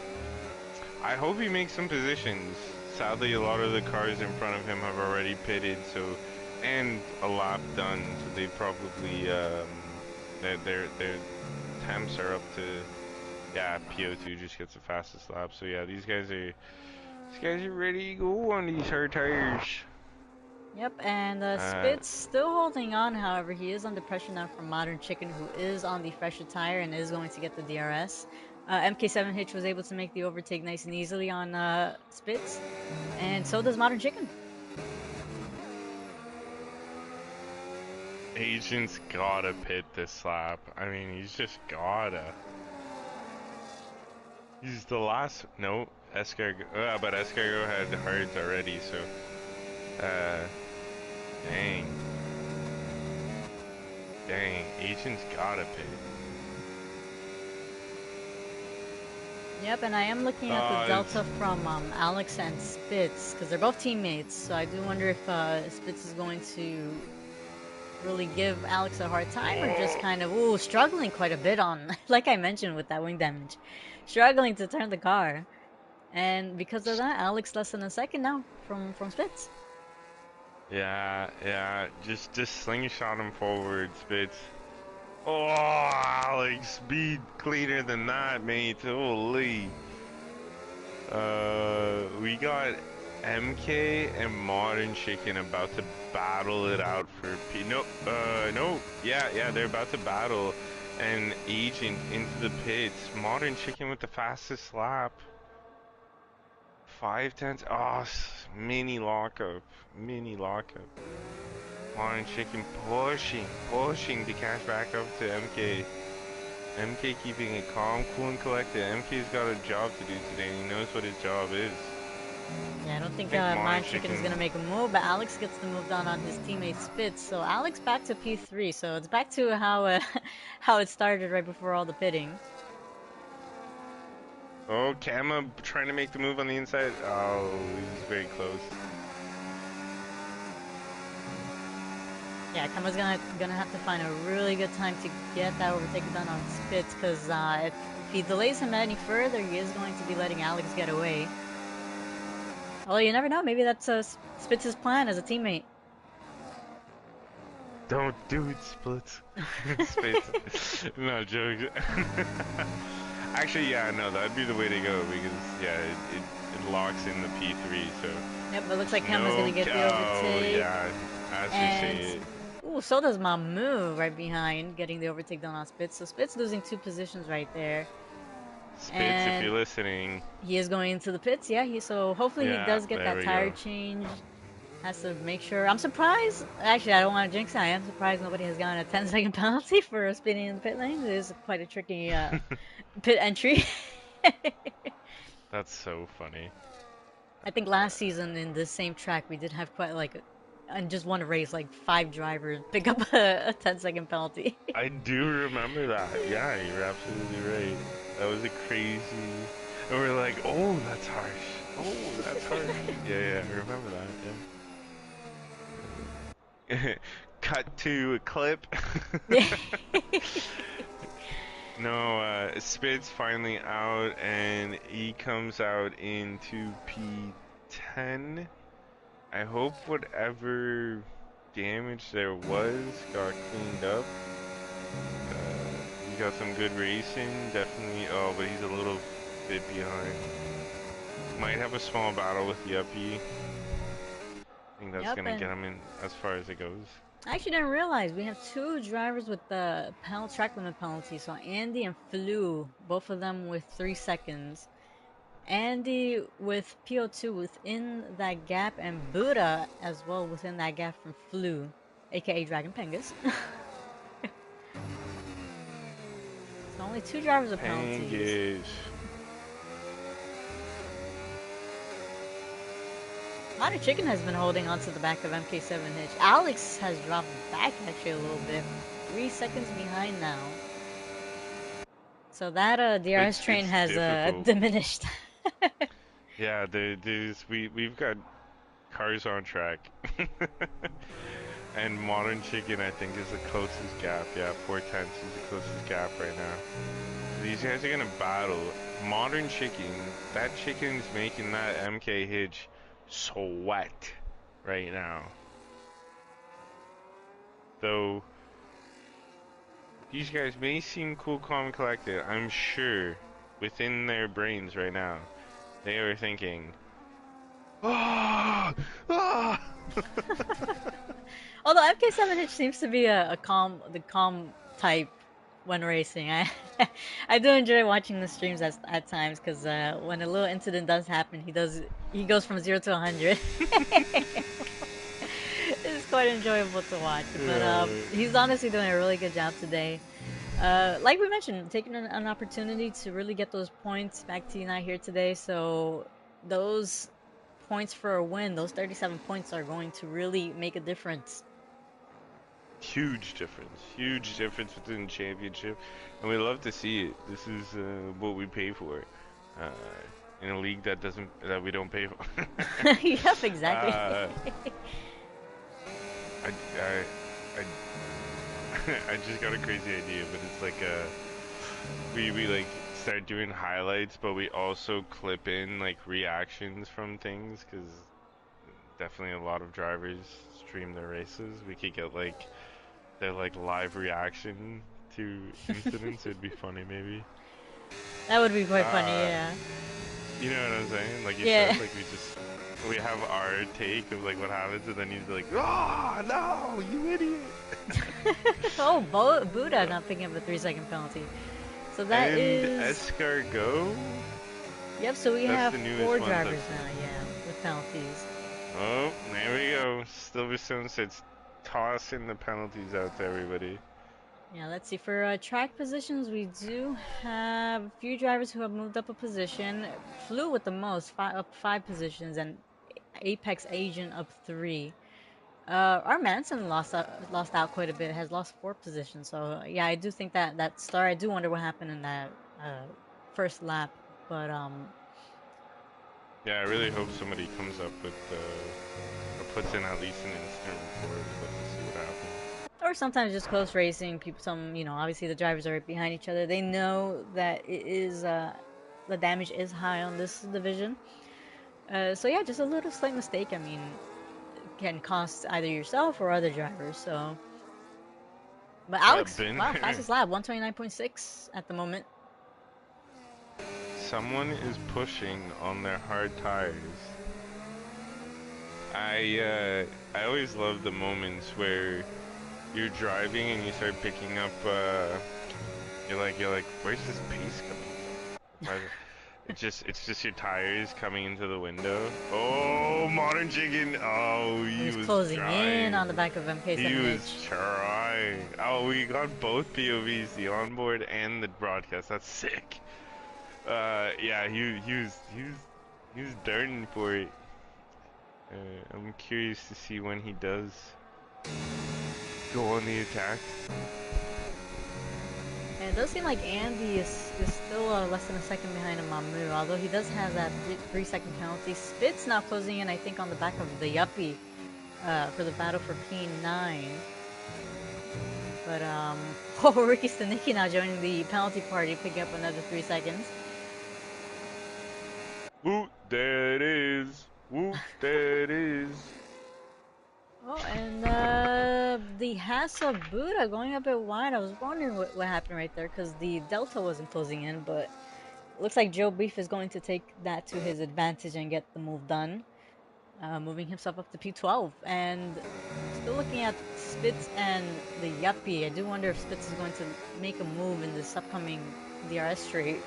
I hope he makes some positions. Sadly, a lot of the cars in front of him have already pitted, so and a lap done, so they probably their temps are up to yeah, PO2 just gets the fastest lap. So yeah, these guys are ready to go on these hard tires. Yep, and Uh, Spitz still holding on, however, he is under pressure now from Modern Chicken, who is on the fresher tire and is going to get the DRS. MK7 Hitch was able to make the overtake nice and easily on Spitz, and so does Modern Chicken. Agent's gotta pit this lap. I mean, he's just gotta. He's the last. No, Escargo. But Escargo had hards already, so. Uh, dang. Dang. Agent's gotta pit. Yep, and I am looking at the It's. delta from Alex and Spitz, because they're both teammates, so I do wonder if Spitz is going to really give Alex a hard time or just Oh, kind of, ooh, struggling quite a bit on, like I mentioned with that wing damage, struggling to turn the car. And because of that, Alex less than a second now from Spitz. yeah, yeah. Just slingshot him forward, Spitz. Oh, Alex, speed cleaner than that, mate. Holy. We got MK and Modern Chicken about to battle it out for P. No, no. Yeah, they're about to battle. And Agent into the pits. Modern Chicken with the fastest lap. 5 tenths. Oh, mini lockup. Mini lockup. Modern Chicken pushing to catch back up to MK. MK keeping it calm, cool, and collected. MK's got a job to do today, and he knows what his job is. Yeah, I don't I think think Modern Modern Chicken is Chicken. going to make a move, but Alex gets the move done on his teammate Spitz. So Alex back to P3, so it's back to how how it started right before all the pitting. Oh, Kama trying to make the move on the inside. Oh, he's very close. Yeah, Kama's gonna have to find a really good time to get that overtake done on Spitz, because if he delays him any further, he is going to be letting Alex get away. Well, you never know. Maybe that's Spitz's plan as a teammate. Don't do it, Splits. Spits. No jokes. Actually, yeah, no, that'd be the way to go because yeah, it locks in the P3. So Yep, it looks like Kama's gonna no get the cow. overtake. Yeah, as you And say it. ooh, so does Mamu right behind, getting the overtake done on Spitz. So Spitz losing two positions right there. Spitz, if And you're listening. he is going into the pits, yeah. So hopefully he Yeah, does get there that we tire go. change. Has to make sure. I'm surprised. Actually, I don't want to jinx it. I am surprised nobody has gotten a 10-second penalty for spinning in the pit lane. It is quite a tricky pit entry. That's so funny. I think last season in this same track we did have quite like, in just one race, like 5 drivers pick up a 10-second penalty. I do remember that. Yeah, you're absolutely right. That was a crazy. And we're like, oh, that's harsh. Oh, that's harsh. Yeah, yeah, I remember that. Yeah. Cut to a clip. Yeah. No, Spit's finally out, and he comes out into P10. I hope whatever damage there was got cleaned up. He got some good racing, definitely. Oh, but he's a little bit behind. Might have a small battle with the uppy. I think that's Yep, gonna get and him in as far as it goes. I actually didn't realize we have 2 drivers with the track limit penalty. So Andy and Flew, both of them with 3 seconds. Andy with PO2 within that gap, and Buddha as well within that gap from Flew, aka Dragon Pengus. So only 2 drivers with penalties. Pangish. Modern Chicken has been holding onto the back of MK7 Hitch. Alex has dropped back actually a little bit. 3 seconds behind now. So that DRS train It's has difficult. diminished. Yeah, we've got cars on track. And Modern Chicken, I think, is the closest gap. Yeah, 4 tenths is the closest gap right now. So these guys are gonna battle. Modern Chicken, that chicken's making that MK Hitch sweat right now. Though these guys may seem cool, calm, and collected, I'm sure within their brains right now, they are thinking, ah, ah. Although MK7H seems to be the calm type when racing. I do enjoy watching the streams at times because when a little incident does happen, he goes from 0 to 100. It's quite enjoyable to watch. But Yeah. he's honestly doing a really good job today. Like we mentioned, taking an opportunity to really get those points. Back to you not here today, so those points for a win, those 37 points are going to really make a difference. Huge difference within the championship, and we love to see it. This is what we pay for, uh, in a league that we don't pay for. Yep, exactly. uh, I I just got a crazy idea, but it's like we like start doing highlights, but we also clip in like reactions from things, because definitely a lot of drivers stream their races. We could get like their like live reaction to incidents. It'd be funny maybe. That would be quite funny, Uh, yeah. you know what I'm saying? Like you Yeah. said, like we have our take of like what happens, and then he's like, "Oh no, you idiot!" Oh, Buddha not picking up a 3 second penalty. So that And is. escargot. Yep, so we That's have the newest 4 one. drivers now, yeah, with penalties. Oh, there we go. Silverstone says tossing the penalties out to everybody. Yeah, let's see. For track positions, we do have a few drivers who have moved up a position. Flew with the most, up 5 positions, and Apex Agent up 3. Our Manson lost out quite a bit. Has lost 4 positions. So yeah, I do think that star. I do wonder what happened in that first lap. But Yeah, I really hope somebody comes up with or puts in at least an instant report. I'd love to see what happens. or sometimes just close racing. People, obviously the drivers are right behind each other. They know that it is the damage is high on this division. So yeah, just a little slight mistake. I mean, can cost either yourself or other drivers. So, but Yeah, Alex, been wow, there. fastest lap, 129.6 at the moment. Someone is pushing on their hard tires. I always love the moments where you're driving and you start picking up. You're like, where's this pace coming from? It's just your tires coming into the window. Oh, Modern Chicken. Oh, He he was was closing in trying. on the back of He was MK7H. trying. Oh, we got both POVs, the onboard and the broadcast. That's sick. Yeah, he was He's darting for it. I'm curious to see when he does go on the attack. And it does seem like Andy is still less than a second behind Mamu, although he does have that 3 second penalty. Spit's now closing in, I think, on the back of the Yuppie for the battle for P9. But, oh, Ricky Stanicki now joining the penalty party, picking up another 3 seconds. Woot, there it is. Woot, there it is. Oh, and the Hassa Buddha going a bit wide. I was wondering what happened right there because the Delta wasn't closing in, but it looks like Joe Beef is going to take that to his advantage and get the move done, moving himself up to P12. And still looking at Spitz and the Yuppie. I do wonder if Spitz is going to make a move in this upcoming DRS straight.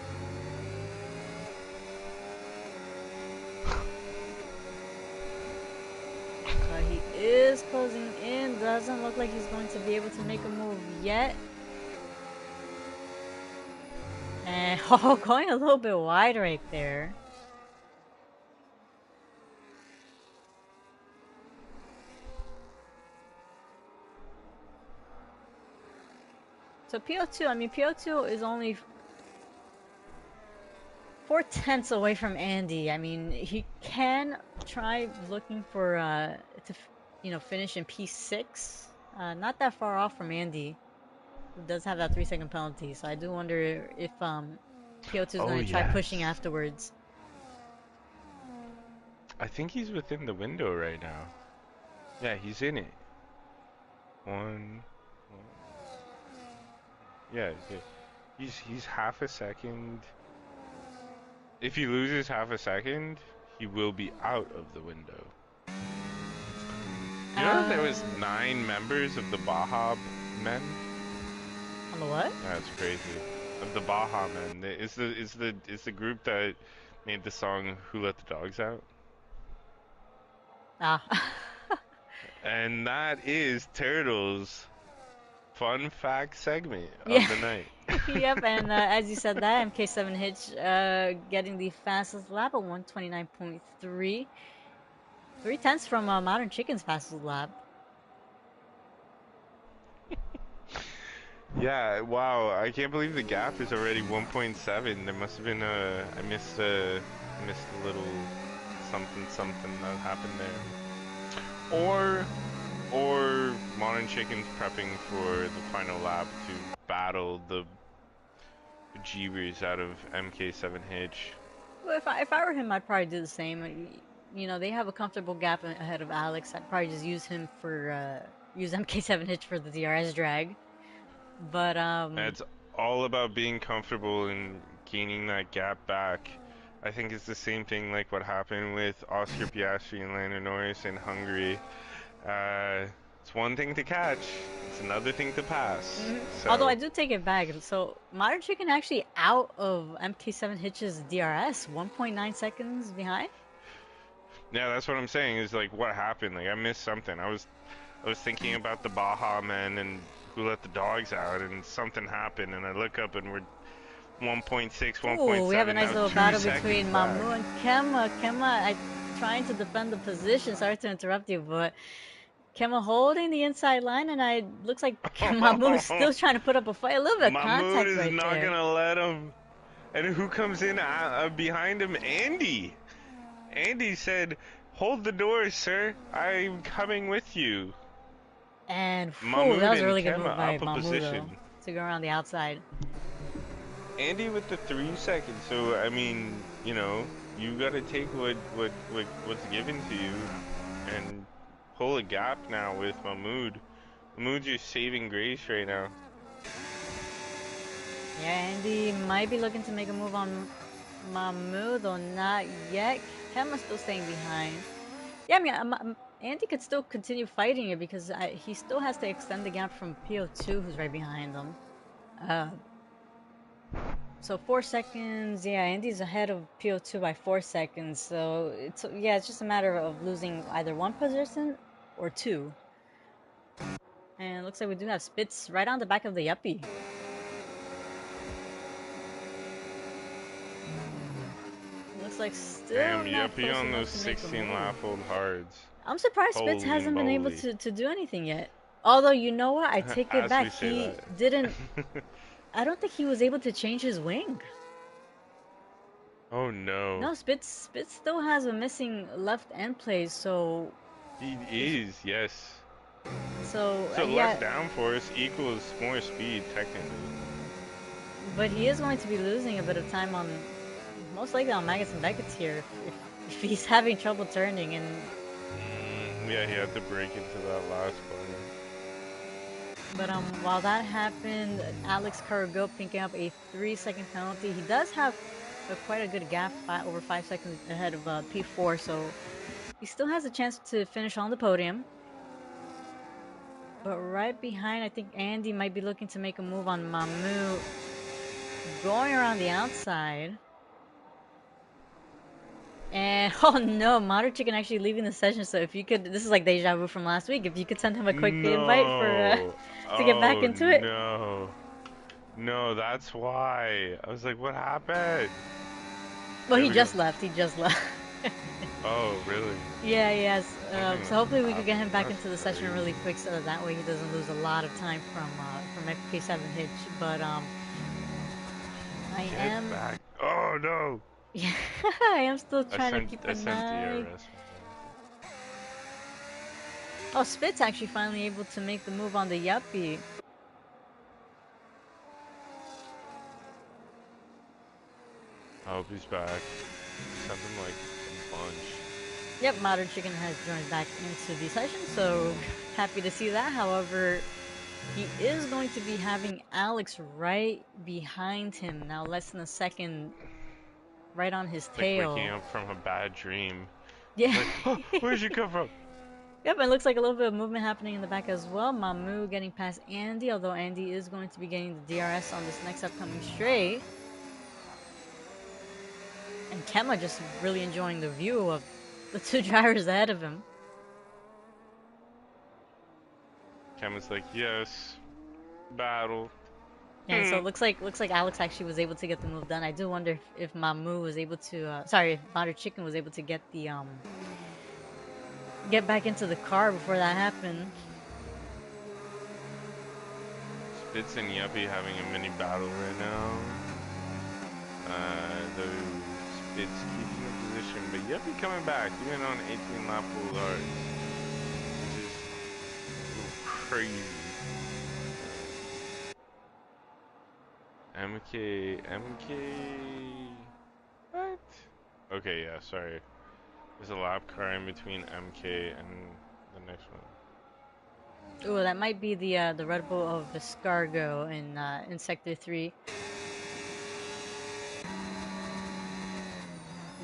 But he is closing in. Doesn't look like he's going to be able to make a move yet. And oh, going a little bit wide right there. So PO2, I mean, PO2 is only 4/10 away from Andy. I mean, he can try looking for to finish in P6. Not that far off from Andy, who does have that 3 second penalty. So I do wonder if PO2 is Oh, going to try pushing yes. afterwards. I think he's within the window right now. Yeah, he's in it. One. Yeah, yeah. He's half a second. If he loses half a second, he will be out of the window. You know there was 9 members of the Baja Men? On the what? That's crazy. Of the Baja Men. It's the group that made the song Who Let the Dogs Out? Ah. And that is Turtle's fun fact segment Yeah. of the night. Yep, and as you said that, MK7 Hitch getting the fastest lap at 129.3. 3/10 from Modern Chicken's fastest lap. Yeah, wow, I can't believe the gap is already 1.7. There must have been I missed a little something that happened there. Or Modern Chicken's prepping for the final lap to battle the jeebers out of MK7 Hitch. Well, if I were him, I'd probably do the same. You know, they have a comfortable gap ahead of Alex. I'd probably just use him for use MK7 Hitch for the DRS drag. But It's all about being comfortable and gaining that gap back. I think it's the same thing like what happened with Oscar Piastri and Lando Norris in Hungary. Uh, it's one thing to catch, it's another thing to pass. although I So, do take it back. So Modern Chicken actually out of MK7 Hitch's DRS, 1.9 seconds behind. yeah, that's what I'm saying is like what happened. Like I missed something. I was thinking about the Baja Men and Who Let the Dogs Out and something happened and I look up and we're 1.6, Ooh, we have a 1.7, nice now little 2 battle seconds between back. Mamu and Kemma. Kemma, trying to defend the position. Sorry to interrupt you, but Kemma holding the inside line, and I looks like Mamu is still trying to put up a fight. A little bit of Mahmoud contact is right not there. gonna let him. And who comes in behind him? Andy. Andy said, "Hold the door, sir. I'm coming with you." And whew, that Mahmoud was a and really good Kemma move by up a Mamu though position. to go around the outside. Andy with the 3 seconds. So I mean, you know, you gotta take what's given to you and pull a gap now with Mahmoud. Mahmoud's your saving grace right now. Yeah, Andy might be looking to make a move on Mamu, though not yet. Kemma's still staying behind. Yeah, I mean, Andy could still continue fighting it because he still has to extend the gap from PO2, who's right behind him. Uh, so 4 seconds, yeah, Andy's ahead of PO2 by 4 seconds. So it's just a matter of losing either one position or two. And it looks like we do have Spitz right on the back of the Yuppie. Looks like still Damn, not yuppie close on enough those to make a 16 move. lap hold hards. I'm surprised Spitz Holy hasn't been able moly. to do anything yet. Although, you know what? I take it As back. we say He that. didn't. I don't think he was able to change his wing. Oh no. No, Spitz still has a missing left end plate. He He, is, yes. So less yeah. downforce equals more speed, technically. But he is going to be losing a bit of time on, most likely on Magus and Beckett's here if he's having trouble turning. And Yeah, he had to break into that last corner. but while that happened, Alex Cargo picking up a 3 second penalty. He does have quite a good gap, over 5 seconds ahead of P4, so he still has a chance to finish on the podium. But right behind, I think Andy might be looking to make a move on Mamu, going around the outside. And oh no, Modern Chicken actually leaving the session. So if you could, this is like deja vu from last week. If you could send him a quick invite for No. to get back Oh into it. no. No, that's why. I was like, what happened? Well, There he we go. just left. He just left. Oh, really? Yeah, yes. Something So must hopefully have we could get happened. him back That's into the session crazy. really quick, so that way he doesn't lose a lot of time from FK7 Hitch. But I Get am, back. Oh no. yeah, I am still trying to keep I an sent eye. DRS. Oh, Spit's actually finally able to make the move on the Yuppie. I hope he's back. Sent him like a bunch. Yep, Modern Chicken has joined back into the session, so happy to see that. However, he is going to be having Alex right behind him now, less than a second, right on his Like waking tail. up from a bad dream. Yeah. It's like, oh, where'd you come from? Yep, it looks like a little bit of movement happening in the back as well. Mamu getting past Andy, although Andy is going to be getting the DRS on this next upcoming straight. And Kemma just really enjoying the view of the two drivers ahead of him. Kevin's like, yes, battle. And so it looks like Alex actually was able to get the move done. I do wonder if Mamu was able to sorry, if Butter Chicken was able to get back into the car before that happened. Spitz and Yuppie having a mini battle right now. Though Spitz keeping the position, but Yuppie coming back, even on 18 lap full yards, which is crazy. MK. What? Okay, yeah, sorry. There's a lap car in between MK and the next one. Ooh, that might be the Red Bull of Viscargo in Sector 3.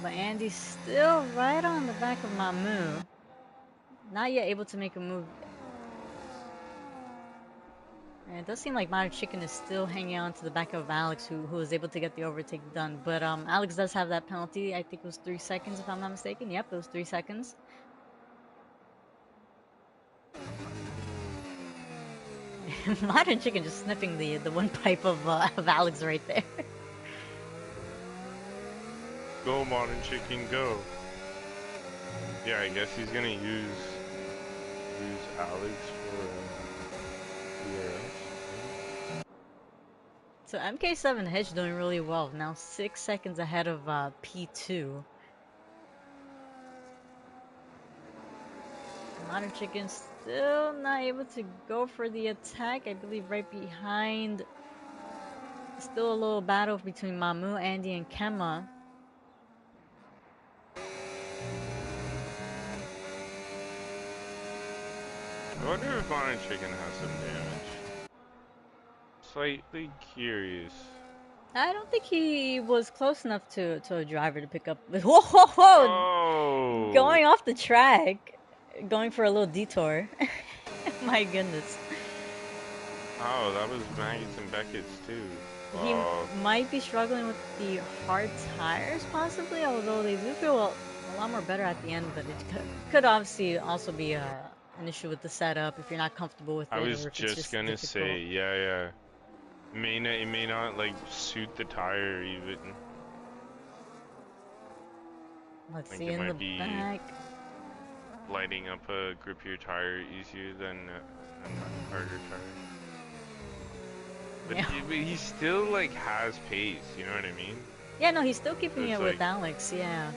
But Andy's still right on the back of Mamu. Not yet able to make a move. And it does seem like Modern Chicken is still hanging on to the back of Alex, who was able to get the overtake done. But Alex does have that penalty. I think it was 3 seconds, if I'm not mistaken. Yep, it was 3 seconds. Modern Chicken just sniffing the one pipe of Alex right there. Go, modern chicken, go. Yeah, I guess he's gonna use Alex for DRS. So MK7 Hitch doing really well. Now 6 seconds ahead of P2. Modern Chicken still not able to go for the attack. I believe right behind. Still a little battle between Mamu, Andy, and Kemma. I wonder if modern chicken has some damage. Slightly curious. I don't think he was close enough to a driver to pick up. Whoa, whoa, whoa! Oh! Going off the track, going for a little detour. My goodness. Oh, that was Maggots and Beckett's too. He Oh, might be struggling with the hard tires, possibly, although they do feel a lot more better at the end. But it could obviously also be an issue with the setup if you're not comfortable with I it, was or if it's just just gonna difficult. say, yeah. It may not like suit the tire even. Let's Like see it in the might be back. lighting up a grippier tire easier than a harder tire. But, Yeah. but he still like has pace. You know what I mean? Yeah, no, he's still So keeping it's it like, with Alex. Yeah.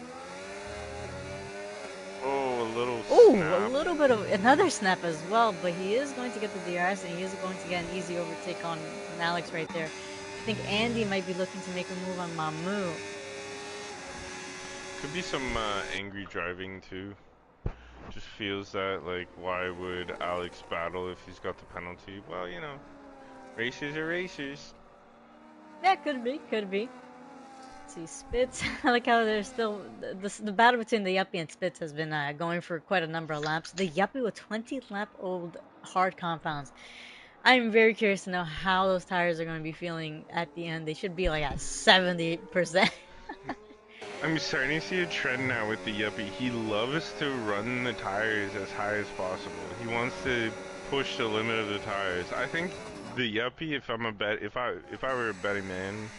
oh, a little Ooh, a snap. little bit of another snap as well, but he is going to get the DRS and he is going to get an easy overtake on Alex right there. I think Andy might be looking to make a move on Mamu. Could be some angry driving too. Just feels that like, why would Alex battle if he's got the penalty? Well, you know, racers are racers. Yeah, could be, could be. Let's see, Spitz. I like how there's still the battle between the Yuppie and Spitz has been going for quite a number of laps. The Yuppie with 20 lap old hard compounds. I'm very curious to know how those tires are going to be feeling at the end. They should be like at 70%. I'm starting to see a trend now with the Yuppie. He loves to run the tires as high as possible. He wants to push the limit of the tires. I think the Yuppie, if I were a betting man,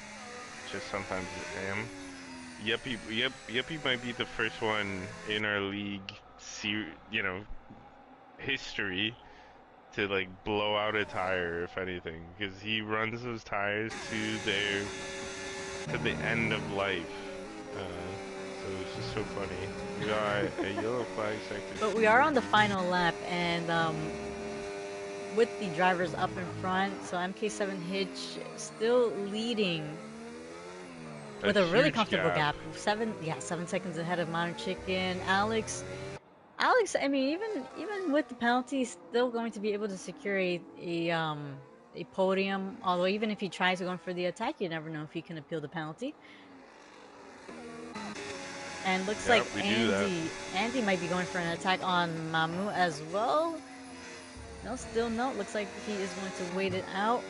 just sometimes am. Yuppie might be the first one in our league, you know, history to like blow out a tire, if anything, because he runs those tires to the end of life. So it's just so funny. We got a yellow flag sector But we are on the two. final lap, and with the drivers up in front, so MK7 Hitch still leading A with a really huge comfortable gap. gap. 7 seconds ahead of Modern Chicken. Alex, I mean, even with the penalty, still going to be able to secure a podium. Although even if he tries to go for the attack, you never know if he can appeal the penalty. And looks like Yep, we do that. Andy might be going for an attack on Mamu as well. No, still no. Looks like he is going to wait it out.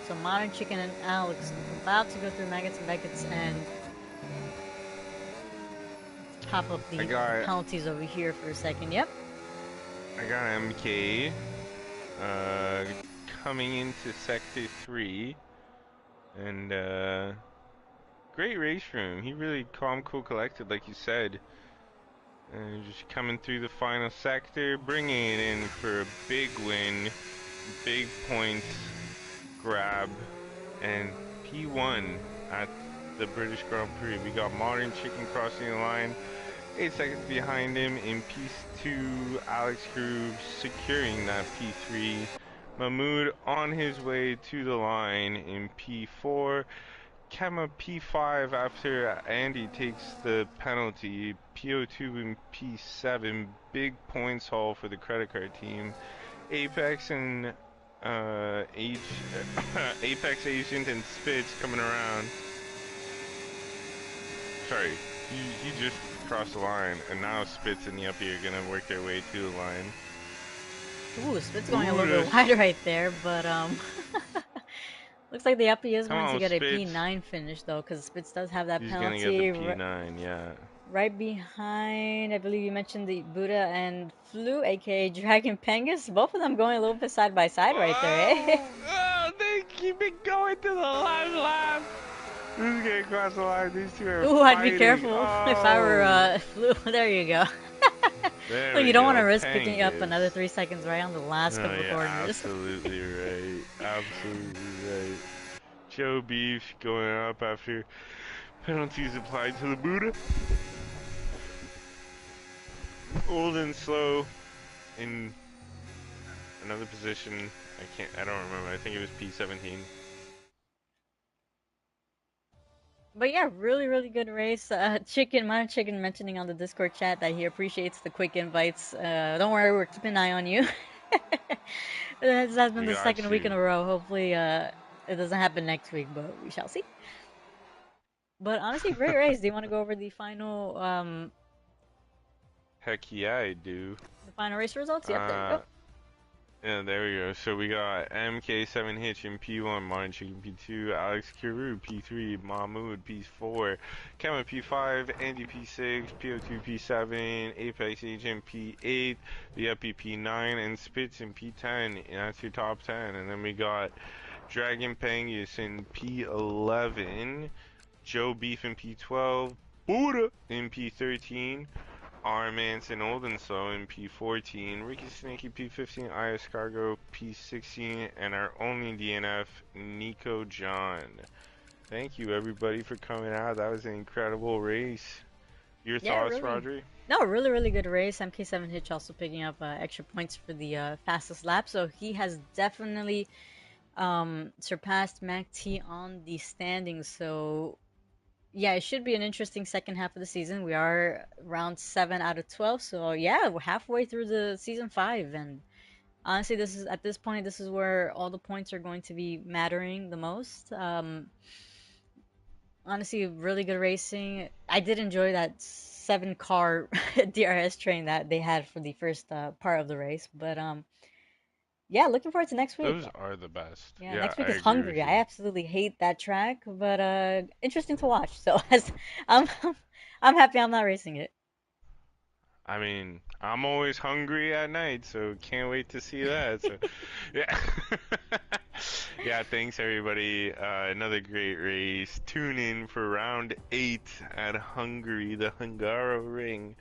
So Modern Chicken and Alex about to go through Maggots and Beckett's and top up I the got penalties over here for a second. Yep. I got MK uh coming into sector 3 and great race for him. He really calm, cool, collected, like you said. And just coming through the final sector, bringing it in for a big win, big points grab, and P1 at the British Grand Prix. We got Modern Chicken crossing the line, 8 seconds behind him in P2, Alex Groove securing that P3. Mahmoud on his way to the line in P4. Kema P5 after Andy takes the penalty. PO2 and P7. Big points haul for the credit card team. Apex and Age, Apex Agent and Spitz coming around. Sorry, he just crossed the line, and now Spitz and Yuppie are gonna work their way to the line. Ooh, Spit's going a Ooh, little bit wide right there, but looks like the Uppy is come going to on, get a Spitz. P9 finish though, because Spitz does have that He's gonna get the penalty P9, yeah. right behind. I believe you mentioned the Buddha and Flu, aka Dragon Pengus. Both of them going a little bit side by side right there, eh? Oh, oh, they keep it going to the last lap. This is gonna cross the line. These two are Ooh, I'd be fighting. careful if I were Oh, Flu. There you go. there Look, we you don't want to go. risk picking up Pangus. another 3 seconds right on the last No, couple of yeah, corners. absolutely right. Absolutely right. Joe Beef going up after penalties applied to the Buddha. Old and slow in another position. I don't remember. I think it was P17. But yeah, really, really good race. Modern Chicken mentioning on the Discord chat that he appreciates the quick invites. Don't worry, we're keeping an eye on you. This has been We the got second week in you. a row. Hopefully, it doesn't happen next week, but we shall see. But honestly, great race. Do you want to go over Heck yeah, I do. the final race results? Yep, there you Uh, go. Yeah, there we go. So we got MK7 Hitch in P1, Martin Chicken P2, Alex Kiru P3, Mahmood P4, Kevin P5, Andy P6, PO2 P7, Apex Agent P8, the Uppy P9, and Spitz in P10. And that's your top 10. And then we got Dragon Pangus in P11, Joe Beef in P12, Buddha in P13, R. Manson Oldenso in P14, Ricky Snakey P15, IS Cargo P16, and our only DNF, Nico John. Thank you everybody for coming out. That was an incredible race. Your Yeah, thoughts, really. Rodri? No, really, really good race. MK7 Hitch also picking up extra points for the fastest lap, so he has definitely surpassed Mac T on the standings. So yeah, it should be an interesting second half of the season. We are round 7 out of 12, so yeah, we're halfway through the season 5, and honestly, this is at this point, this is where all the points are going to be mattering the most. Honestly, really good racing. I did enjoy that 7 car DRS train that they had for the first part of the race, but yeah, looking forward to next week. Those are the best. Yeah, Yeah, next I week is agree with Hungary. I you. absolutely hate that track, but interesting to watch. So as I'm I'm happy I'm not racing it. I mean, I'm always hungry at night, so can't wait to see that. So, yeah. Yeah, thanks everybody. Another great race. Tune in for round 8 at Hungary, the Hungaro Ring.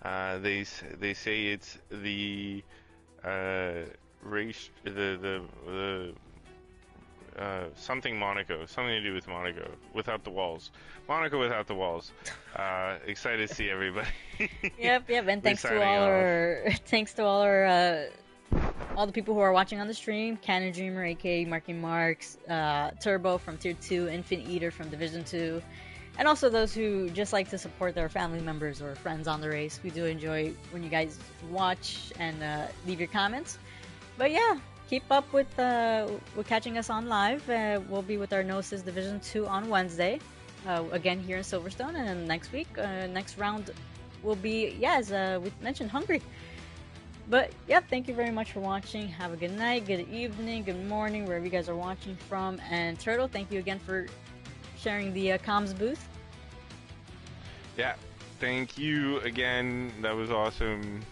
They say it's the uh, race, the something Monaco, something to do with Monaco, without the walls. Monaco without the walls. Excited to see everybody. Yep, yep, and We're thanks to signing all off. our thanks to all the people who are watching on the stream. Cannon Dreamer, aka Marky Marks, Turbo from Tier 2, Infant Eater from Division 2, and also those who just like to support their family members or friends on the race. We do enjoy when you guys watch and leave your comments. But yeah, keep up with catching us on live. We'll be with our Gnosis Division 2 on Wednesday, again here in Silverstone, and then next week, next round will be, yeah, as we mentioned, Hungary. But yep, thank you very much for watching. Have a good night, good evening, good morning, wherever you guys are watching from. And Turtle, thank you again for sharing the comms booth. Yeah, thank you again. That was awesome.